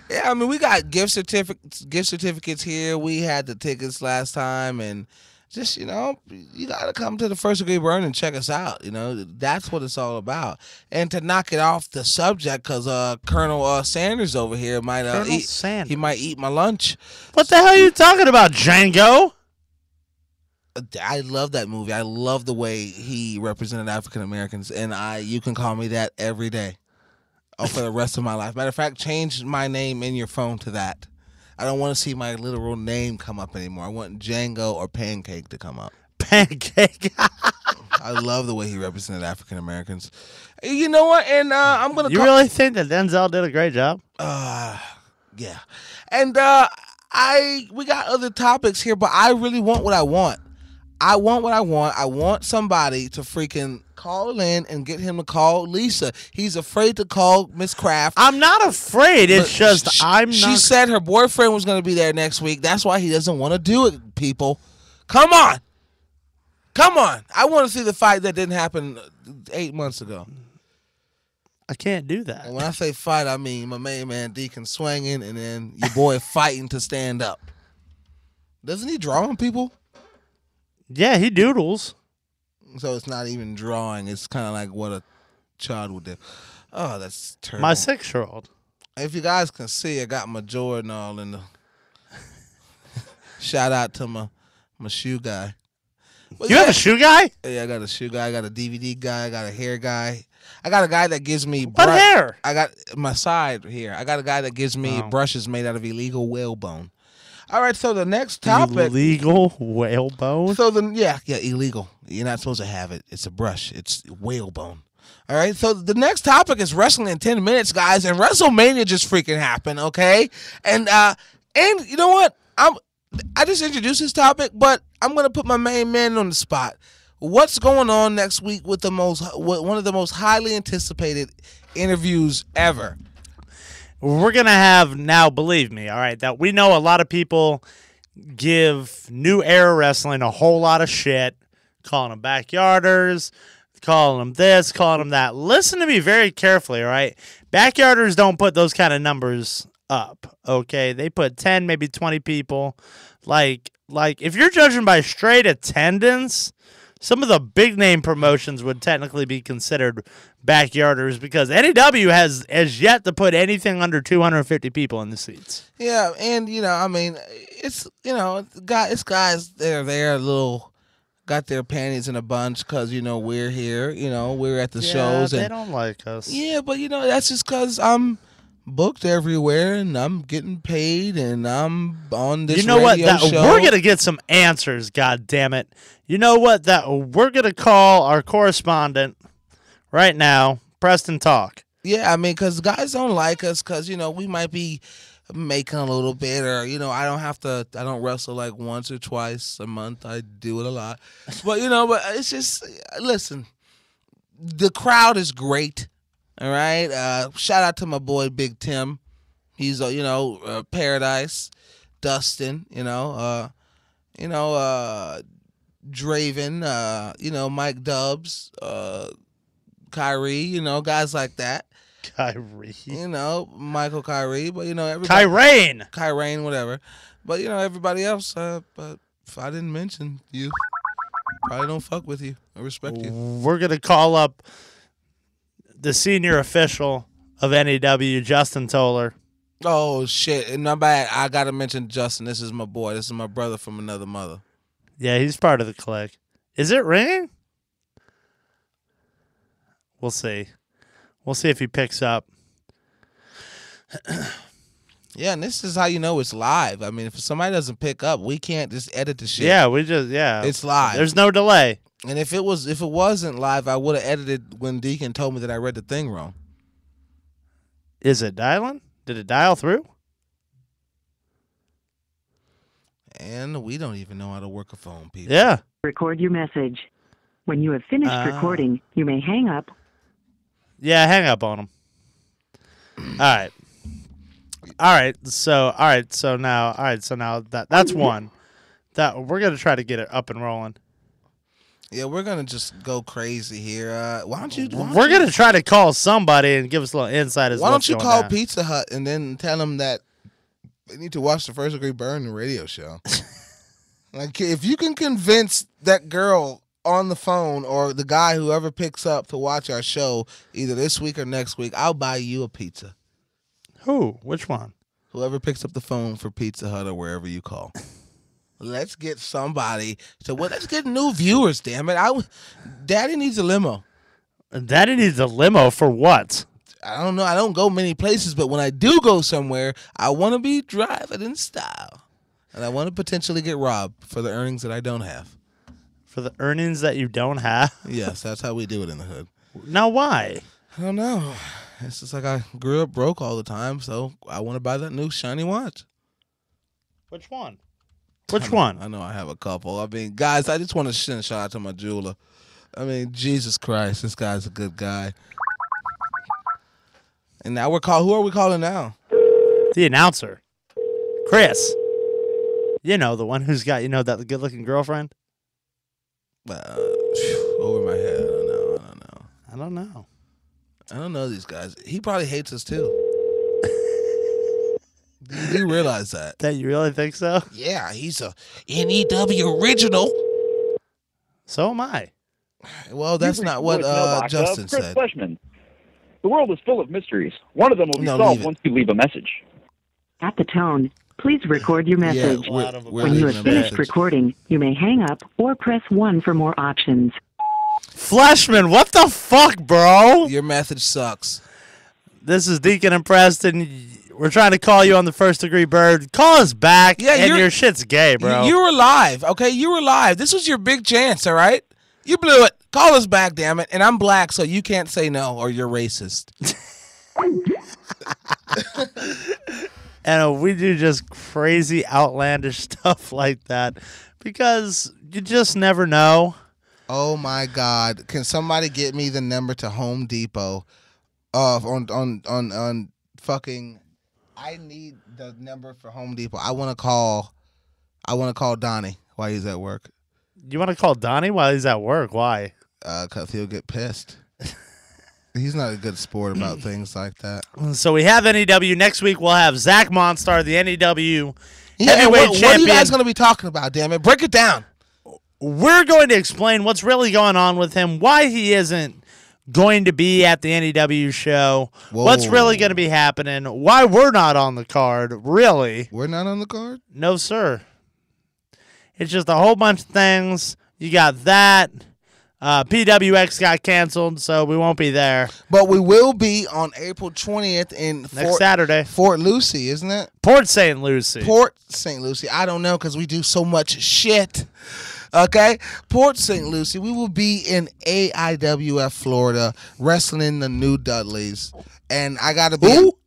Yeah, I mean, we got gift certificates here. We had the tickets last time, and just, you got to come to the First Degree Burn and check us out. That's what it's all about. And to knock it off the subject, because Colonel Sanders over here might he might eat my lunch.
What the hell are you talking about, Django?
I love that movie. I love the way he represented African Americans, and you can call me that every day, for the rest of my life. Matter of fact, change my name in your phone to that. I don't want to see my literal name come up anymore. I want Django or Pancake to come up.
Pancake.
I love the way he represented African Americans. You know what? And I'm gonna.
You really think that Denzel did a great job?
Yeah. And we got other topics here, but I really want what I want. I want what I want. I want somebody to freaking call in and get him to call Lisa. He's afraid to call Miss Kraft.
I'm not afraid. It's just
She said her boyfriend was going to be there next week. That's why he doesn't want to do it, people. Come on. Come on. I want to see the fight that didn't happen 8 months ago.
I can't do that.
And when I say fight, I mean my main man Deacon swinging and then your boy fighting to stand up. Doesn't he draw on people?
Yeah, he doodles.
So it's not even drawing. It's kind of like what a child would do. Oh, that's terrible.
My 6-year-old.
If you guys can see, I got my Jordan all in the... Shout out to my shoe guy. But
you have a shoe guy?
Yeah, I got a shoe guy. I got a DVD guy. I got a hair guy. I got a guy that gives me...
What hair?
I got my side here. I got a guy that gives me brushes made out of illegal whalebone. All right, so the next topic.
Illegal whalebone?
So yeah, illegal. You're not supposed to have it. It's a brush. It's whalebone. All right, so the next topic is wrestling in 10 minutes, guys, and WrestleMania just freaking happened, okay? And you know what? I just introduced this topic, but I'm gonna put my main man on the spot. What's going on next week with one of the most highly anticipated interviews ever?
We're going to have now, believe me, all right, that we know a lot of people give New Era Wrestling a whole lot of shit, calling them backyarders, calling them this, calling them that. Listen to me very carefully, all right? Backyarders don't put those kind of numbers up, okay? They put 10, maybe 20 people. Like if you're judging by straight attendance, some of the big name promotions would technically be considered backyarders because NEW has yet to put anything under 250 people in the seats.
Yeah, and I mean, it's it's guys that are there got their panties in a bunch because we're here, we're at the shows and
they don't like us.
Yeah, but that's just because I'm booked everywhere and I'm getting paid and I'm on this radio show.
We're gonna get some answers, god damn it. You know what? That we're gonna call our correspondent right now, Preston Talk.
Yeah, I mean, because guys don't like us because we might be making a little bit, or I don't wrestle like once or twice a month. I do it a lot, but but it's just listen. The crowd is great. All right. Shout out to my boy Big Tim. He's Paradise, Dustin. Draven. Mike Dubs, Kyrie. Guys like that.
Kyrie.
Michael Kyrie. But everybody. Kyrane, whatever. But everybody else. But if I didn't mention you, probably don't fuck with you. I respect you.
We're gonna call up the senior official of NEW, Justin Toller.
Oh, shit. And my bad. I got to mention Justin. This is my boy. This is my brother from another mother.
Yeah, he's part of the clique. Is it ringing? We'll see. We'll see if he picks up.
Yeah, and this is how it's live. I mean, if somebody doesn't pick up, we can't just edit the shit.
Yeah, it's
live.
There's no delay.
And if it wasn't live, I would have edited when Deacon told me that I read the thing wrong.
Is it dialing? Did it dial through?
And we don't even know how to work a phone, people.
Yeah.
Record your message. When you have finished recording, you may hang up.
Yeah, hang up on him. All right. So now that's one. That we're gonna try to get it up and rolling.
Yeah, we're gonna just go crazy here. We're
gonna try to call somebody and give us a little insight.
Why don't you call Pizza Hut and then tell them that they need to watch the First Degree Burn radio show? Like, if you can convince that girl on the phone or the guy, whoever picks up to watch our show either this week or next week, I'll buy you a pizza.
Who? Which one?
Whoever picks up the phone for Pizza Hut or wherever you call. Let's get somebody to let's get new viewers, damn it. Daddy needs a limo.
Daddy needs a limo for what?
I don't know. I don't go many places, but when I do go somewhere, I want to be driving in style. And I want to potentially get robbed for the earnings that I don't have.
For the earnings that you don't have?
Yes, that's how we do it in the hood.
Now why?
I don't know. It's just like I grew up broke all the time, so I want to buy that new shiny watch.
Which one? Which one?
I know I have a couple. I mean, guys, I just want to send a shout out to my jeweler. I mean, Jesus Christ, this guy's a good guy. And now who are we calling now?
The announcer. Chris. You know, the one who's got, that good-looking girlfriend?
Over my head.
I don't know.
I don't know these guys. He probably hates us, too. Do you realize that?
That you really think so?
Yeah, he's a NEW original.
So am I.
Well, that's not what Justin said.
Fleshman. The world is full of mysteries. One of them will be solved once you leave a message.
At the tone, please record your message.
we're
when you have finished recording, you may hang up or press 1 for more options.
Fleshman, what the fuck, bro?
Your message sucks.
This is Deacon and Preston. We're trying to call you on the First Degree Bird. Call us back, and your shit's gay, bro.
You were live, okay? You were live. This was your big chance, all right? You blew it. Call us back, damn it. And I'm black, so you can't say no, or you're racist.
And we do just crazy, outlandish stuff like that because you just never know.
Oh my God! Can somebody get me the number to Home Depot? On fucking. I need the number for Home Depot. I want to call Donnie while he's at work.
You want to call Donnie while he's at work? Why?
Because he'll get pissed. He's not a good sport about things like that.
So we have NEW. Next week we'll have Zach Monstar, the NEW
heavyweight champion. What are you guys going to be talking about, damn it? Break it down.
We're going to explain what's really going on with him, why he isn't going to be at the NEW show, what's really going to be happening, why we're not on the card, really.
We're not on the card?
No, sir. It's just a whole bunch of things. You got that. PWX got canceled, so we won't be there.
But we will be on April 20th in
Saturday.
Fort Lucie, isn't it?
Port St. Lucie.
Port St. Lucie. I don't know because we do so much shit. Okay? Port St. Lucie. We will be in AIWF, Florida, wrestling the New Dudleys. And I got to be...
Who?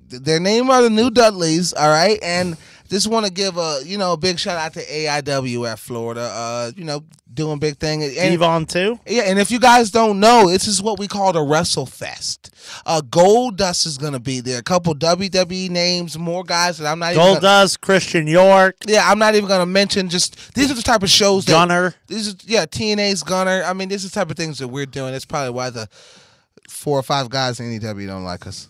Their name are the New Dudleys, all right? And just want to give a big shout out to AIWF Florida. Doing big thing. And
Devon too.
Yeah, and if you guys don't know, this is what we call the WrestleFest. Goldust is gonna be there. A couple WWE names, more guys that I'm not.
Goldust, Christian York.
Yeah, I'm not even gonna mention. Just these are the type of shows.
Gunner.
TNA's Gunner. I mean, this is the type of things that we're doing. It's probably why the 4 or 5 guys in AEW don't like us,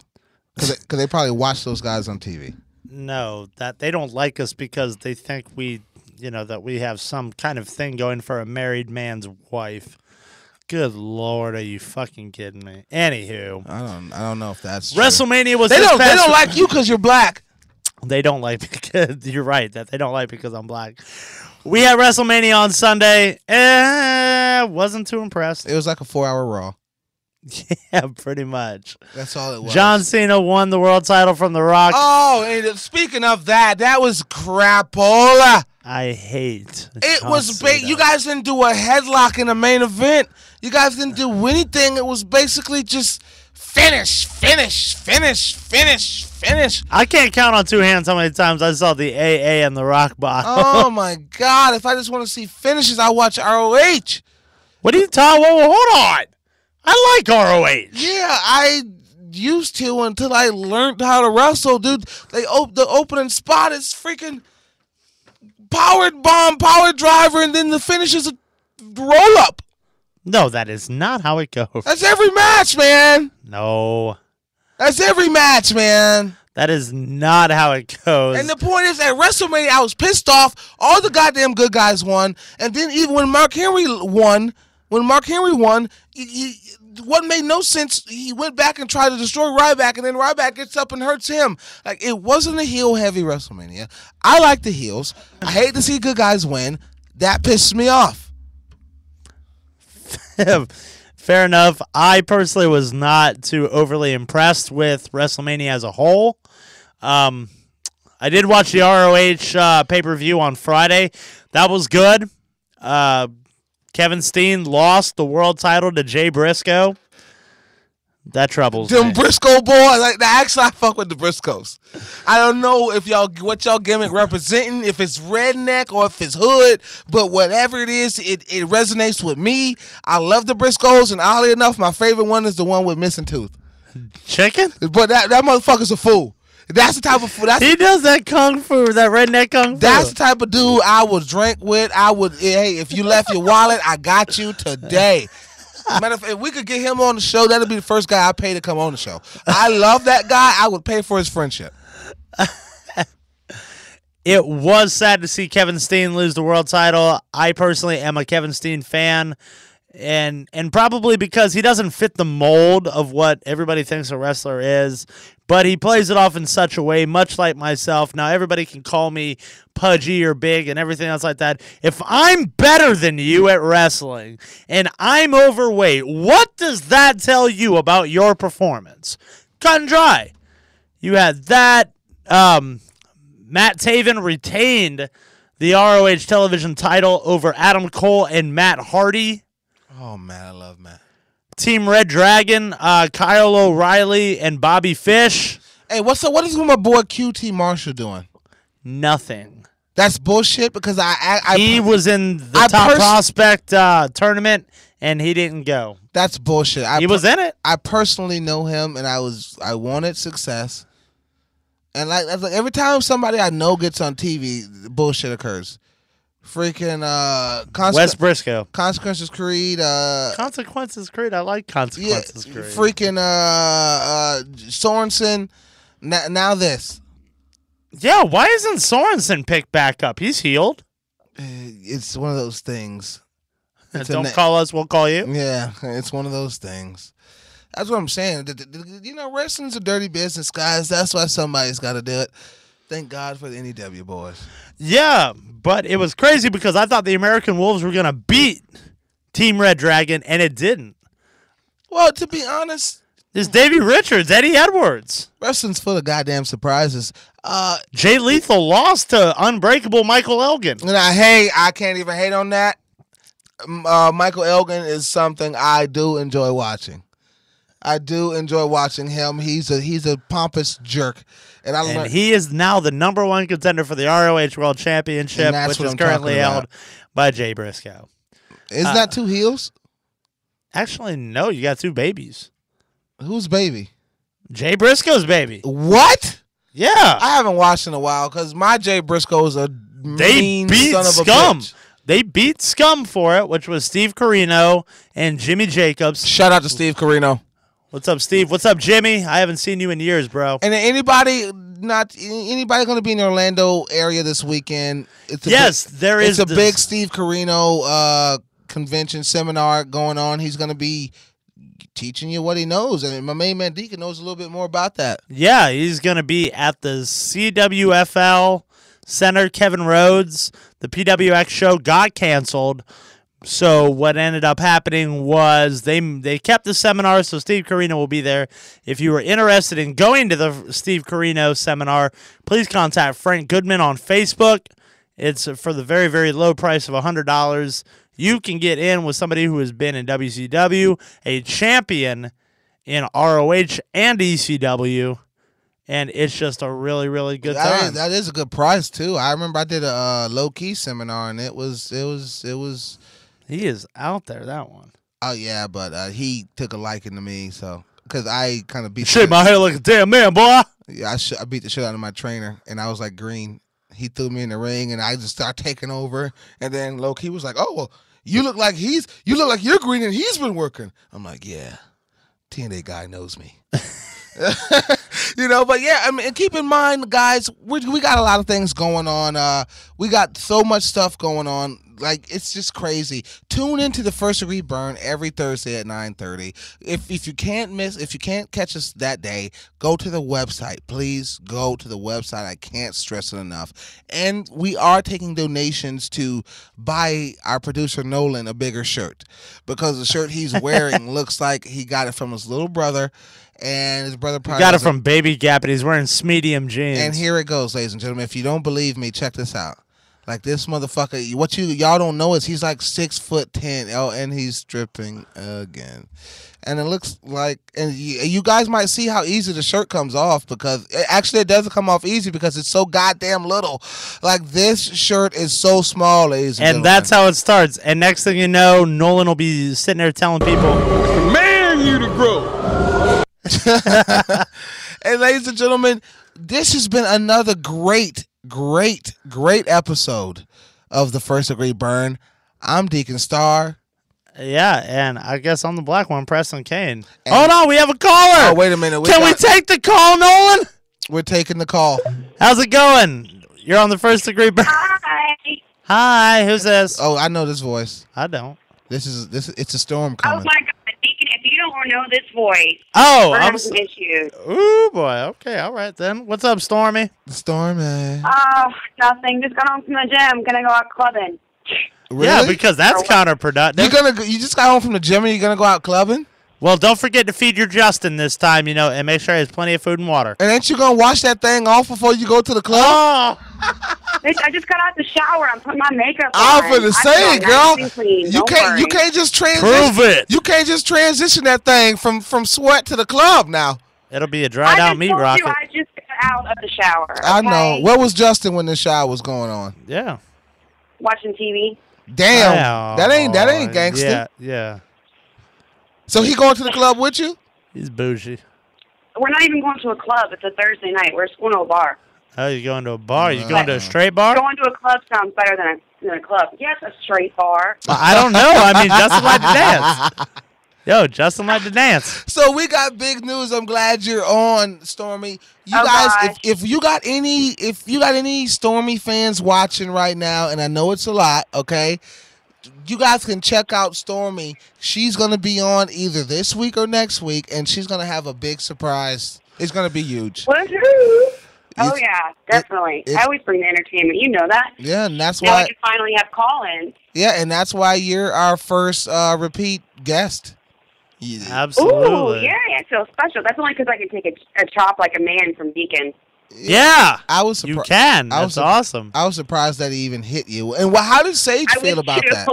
because they probably watch those guys on TV.
No, that they don't like us because they think we, that we have some kind of thing going for a married man's wife. Good Lord, are you fucking kidding me? Anywho,
I don't know if that's true.
WrestleMania was.
They don't like you because you're black.
They don't like because you're right that they don't like because I'm black. We had WrestleMania on Sunday. Wasn't too impressed.
It was like a 4-hour Raw.
Yeah, pretty much.
That's all it was.
John Cena won the world title from The Rock.
Oh, and speaking of that was crapola.
I hate
it. Was bait. You guys didn't do a headlock in the main event. You guys didn't do anything. It was basically just finish.
I can't count on 2 hands how many times I saw the AA and The Rock bottom.
Oh my God! If I just want to see finishes, I watch ROH.
What are you talking? Whoa, hold on. I like ROH.
Yeah, I used to until I learned how to wrestle, dude. The opening spot is freaking powered bomb, power driver, and then the finish is a roll up.
No, that is not how it goes.
That's every match, man.
No.
That's every match, man.
That is not how it goes.
And the point is, at WrestleMania, I was pissed off. All the goddamn good guys won. And then even when Mark Henry won, what made no sense, he went back and tried to destroy Ryback, and then Ryback gets up and hurts him. Like, it wasn't a heel-heavy WrestleMania. I like the heels. I hate to see good guys win. That pisses me off.
Fair enough. I personally was not too overly impressed with WrestleMania as a whole. I did watch the ROH pay-per-view on Friday. That was good. Kevin Steen lost the world title to Jay Briscoe. That troubles
Them
me.
Briscoe boys, like actually I fuck with the Briscoes. I don't know if what y'all gimmick representing, if it's redneck or if it's hood, but whatever it is, it resonates with me. I love the Briscoes, and oddly enough, my favorite one is the one with missing tooth.
Chicken?
But that motherfucker's a fool. That's the type of fool.
He does that kung fu, that redneck kung fu.
That's the type of dude I would drink with. Hey, if you left your wallet, I got you today. Matter of fact, if we could get him on the show, that'd be the first guy I pay to come on the show. I love that guy. I would pay for his friendship.
It was sad to see Kevin Steen lose the world title. I personally am a Kevin Steen fan, and probably because he doesn't fit the mold of what everybody thinks a wrestler is, but he plays it off in such a way, much like myself. Now, everybody can call me pudgy or big and everything else like that. If I'm better than you at wrestling and I'm overweight, what does that tell you about your performance? Cut and dry. You had that. Matt Taven retained the ROH television title over Adam Cole and Matt Hardy.
Oh, man, I love Matt.
Team Red Dragon, Kyle O'Reilly and Bobby Fish.
Hey, what is my boy QT Marshall doing?
Nothing.
That's bullshit because
he was in the top prospect tournament and he didn't go.
That's bullshit.
He was in it.
I personally know him and I wanted success. And like every time somebody I know gets on TV, bullshit occurs. Freaking
Wes Briscoe.
Consequences Creed.
Consequences Creed. I like Consequences Creed.
Freaking Sorensen. Now this.
Yeah, why isn't Sorensen picked back up? He's healed.
It's one of those things.
Don't call us, we'll call you.
Yeah, it's one of those things. That's what I'm saying. You know, wrestling's a dirty business, guys. That's why somebody's got to do it. Thank God for the NEW boys.
Yeah, but it was crazy because I thought the American Wolves were going to beat Team Red Dragon, and it didn't.
Well, to be honest,
it's Davey Richards, Eddie Edwards.
Wrestling's full of goddamn surprises.
Jay Lethal lost to Unbreakable Michael Elgin.
And I can't even hate on that. Michael Elgin is something I do enjoy watching. I do enjoy watching him. He's a pompous jerk. And
he is now the #1 contender for the ROH World Championship, which is currently held by Jay Briscoe.
Isn't that two heels?
Actually, no. You got two babies.
Whose baby?
Jay Briscoe's baby.
What?
Yeah.
I haven't watched in a while because my Jay Briscoe's a mean son of a bitch.
They beat Scum for it, which was Steve Corino and Jimmy Jacobs.
Shout out to Steve Corino.
What's up, Steve? What's up, Jimmy? I haven't seen you in years, bro.
And anybody going to be in the Orlando area this weekend?
There is.
It's a big Steve Corino convention seminar going on. He's going to be teaching you what he knows, and my main man Deacon knows a little bit more about that.
Yeah, he's going to be at the CWFL Center. Kevin Rhodes, the PWX show got canceled. So what ended up happening was they kept the seminar, so Steve Corino will be there. If you were interested in going to the Steve Corino seminar, please contact Frank Goodman on Facebook. It's for the very, very low price of $100. You can get in with somebody who has been in WCW, a champion in ROH and ECW, and it's just a really, really good time.
That is a good price too. I remember I did a low key seminar, and it was.
He is out there, that one.
Oh, yeah, but he took a liking to me, so because I kind of beat
shake my head like a damn man, boy.
Yeah, I beat the shit out of my trainer, and I was like green. He threw me in the ring, and I just started taking over. And then Loki was like, "Oh, well, you look like you're green, and he's been working." I'm like, "Yeah, TNA guy knows me." You know, but yeah, I mean, keep in mind, guys, we got a lot of things going on. We got so much stuff going on. Like, it's just crazy. Tune into the First Degree Burn every Thursday at 9:30. If you can't catch us that day, go to the website. Please go to the website. I can't stress it enough. And we are taking donations to buy our producer Nolan a bigger shirt, because the shirt he's wearing looks like he got it from his little brother. And his brother probably
got it from Baby Gap, and he's wearing medium jeans.
And here it goes, ladies and gentlemen. If you don't believe me, check this out. Like this motherfucker. What y'all don't know is he's like 6'10". Oh, and he's stripping again. And it looks like, and you guys might see how easy the shirt comes off, because it doesn't come off easy because it's so goddamn little. Like this shirt is so small, ladies and gentlemen.
that's how it starts. And next thing you know, Nolan will be sitting there telling people,
"Man, you to grow."
And ladies and gentlemen, this has been another great episode of the First Degree Burn. I'm Deacon Starr.
Yeah, and I guess I'm the black one, Preston Kane. Oh no, we have a caller.
Oh, wait a minute.
Can we take the call, Nolan?
We're taking the call.
How's it going? You're on the First Degree Burn.
Hi.
Hi, who's this?
Oh, I know this voice.
I don't.
It's a storm
Oh
coming.
my God, Deacon! If you don't know this voice,
Oh,
we're
I'm
having some issues.
Ooh boy. Okay, all right then. What's up, Stormy?
Stormy.
Oh, nothing. Just got home from the gym. Gonna go out clubbing.
Really?
Yeah, because that's counterproductive.
You just got home from the gym and you're gonna go out clubbing?
Well, don't forget to feed your Justin this time, and make sure he has plenty of food and water.
And ain't you gonna wash that thing off before you go to the club?
Oh.
I just got out the shower. I'm putting my makeup on.
I'm finna say, girl.
Nice and clean.
You
Don't
can't
worry.
just transition.
Prove it.
You can't just transition that thing from sweat to the club now.
It'll be a dried out meat rocket.
I just got out of the shower.
I
okay?
know. Where was Justin when the shower was going on?
Yeah.
Watching TV.
Damn. That ain't gangster.
Yeah.
So he going to the club with you?
He's bougie.
We're not even going to a club. It's a Thursday night. We're just going to a bar.
Oh, you going to a bar? You going to a straight bar?
Going to a club sounds better than a club. Yes, a straight bar.
I don't know. I mean, Justin liked to dance. Yo, Justin liked to dance.
So we got big news. I'm glad you're on, Stormy. You
Oh,
guys,
gosh.
if you got any Stormy fans watching right now, and I know it's a lot, okay? You guys can check out Stormy. She's gonna be on either this week or next week, and she's gonna have a big surprise. It's gonna be huge.
Woohoo! Oh, yeah, definitely.
it's-
I always bring the entertainment. You know that.
Yeah, and that's
Now
why.
we can finally have call-ins.
Yeah, and that's why you're our first repeat guest. Yeah.
Absolutely.
Ooh, yeah, I feel special. That's only because I can take a chop like a man from Deacon.
Yeah.
I was
You can. That's awesome.
I was surprised that he even hit you. And how did Sage feel about that?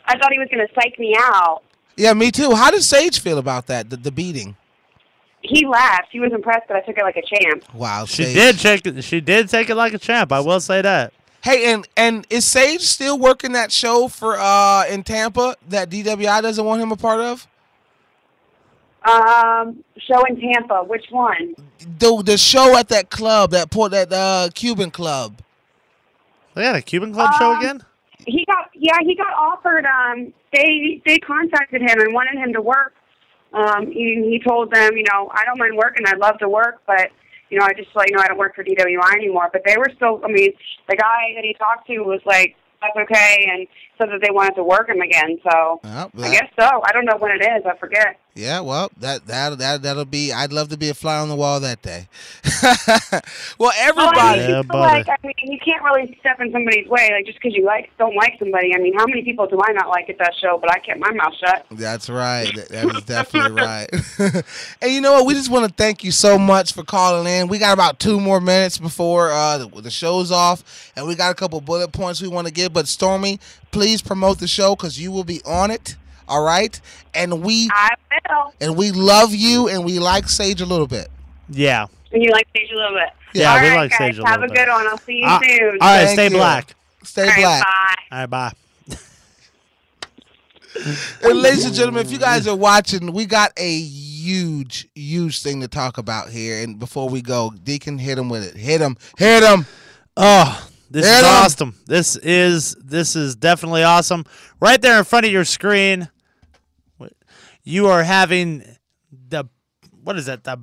I thought he was going to psych me out.
Yeah, me too. How did Sage feel about that, the beating?
He laughed. He was impressed that I took it like a champ.
Wow,
She
Sage.
did take it like a champ. I will say that.
Hey, and is Sage still working that show for in Tampa that DWI doesn't want him a part of?
Show in Tampa. Which one?
The show at that club, that Cuban club.
They got a Cuban club show again?
He got offered. They contacted him and wanted him to work. He told them, I don't mind working. I'd love to work, but I just let you know I don't work for DWI anymore. But they were still. I mean, the guy that he talked to was like, "That's okay," and said that they wanted to work him again. So I guess so. I don't know when it is. I forget.
Yeah, well, that'll be. I'd love to be a fly on the wall that day. Well, everybody.
You can't really step in somebody's way, like just because you don't like somebody. I mean, how many people do I not like at that show? But I kept my mouth shut.
That's right. That is definitely right. And you know what? We just want to thank you so much for calling in. We got about 2 more minutes before the show's off, and we got a couple bullet points we want to give. But Stormy, please promote the show because you will be on it. All right, and
I will.
And we love you, and we like Sage a little bit.
Yeah.
And you like Sage a little bit.
Yeah,
all
we
right,
like
guys,
Sage a
have
little
a good one. I'll see you soon.
All right,
Thank
stay
you.
black.
Stay
All right,
black.
bye.
All right, bye.
And ladies and gentlemen, if you guys are watching, we got a huge thing to talk about here. And before we go, Deacon, hit him with it. Hit him.
Oh, this is awesome. This is definitely awesome. Right there in front of your screen, you are having the PIWIB,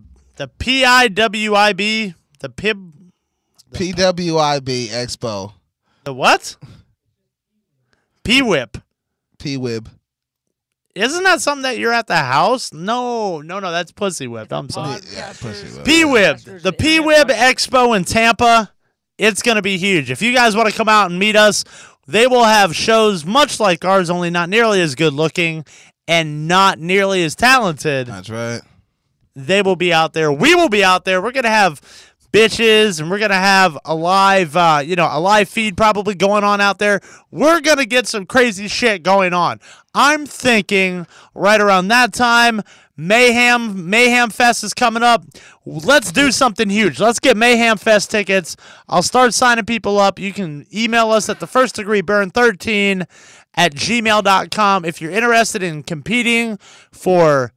the PIB,
PWIB Expo.
The what? PWIB.
PWIB.
Isn't that something that you're at the house? No, that's Pussy Whip. I'm sorry.
Yeah, Pussy Whip.
PWIB. The PWIB Expo in Tampa. It's going to be huge. If you guys want to come out and meet us, they will have shows much like ours, only not nearly as good looking and not nearly as talented.
That's right.
They will be out there. We will be out there. We're going to have bitches, and we're gonna have a live, a live feed probably going on out there. We're gonna get some crazy shit going on. I'm thinking right around that time, Mayhem Fest is coming up. Let's do something huge. Let's get Mayhem Fest tickets. I'll start signing people up. You can email us at thefirstdegreeburn13@gmail.com if you're interested in competing for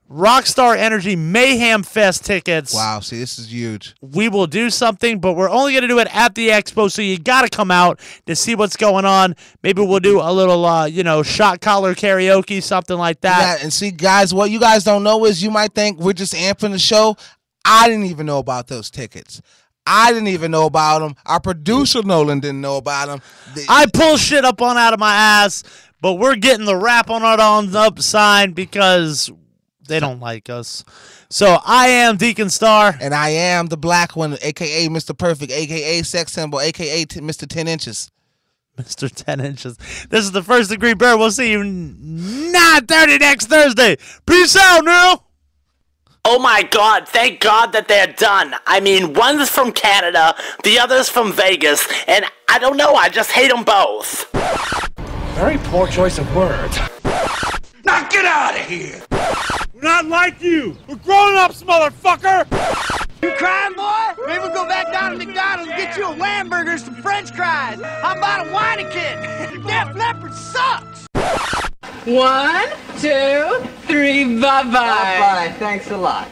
Rockstar Energy Mayhem Fest tickets.
Wow, see, this is huge.
We will do something, but we're only going to do it at the expo, so you got to come out to see what's going on. Maybe we'll do a little, shot collar karaoke, something like that.
Yeah, and see, guys, what you guys don't know is you might think we're just amping the show. I didn't even know about those tickets. I didn't even know about them. Our producer, Nolan, didn't know about them.
I pull shit up on out of my ass, but we're getting the Rap on It On Up sign because they don't like us. So I am Deacon Star.
And I am the black one, a.k.a. Mr. Perfect, a.k.a. Sex Symbol, a.k.a. Mr. 10 Inches.
Mr. 10 Inches. This is the First Degree Burn. We'll see you 9:30 next Thursday. Peace out, Neil.
Oh my God, thank God that they're done. I mean, one's from Canada, the other's from Vegas, and I don't know, I just hate them both.
Very poor choice of words.
Now get out of here!
We're not like you. We're grown-ups, motherfucker.
You crying, boy? Maybe we'll go back down to McDonald's and get you a Whamburger and some French fries. How about a Weineken? Def Leppard sucks!
1, 2, 3, bye-bye.
Bye-bye, thanks a lot.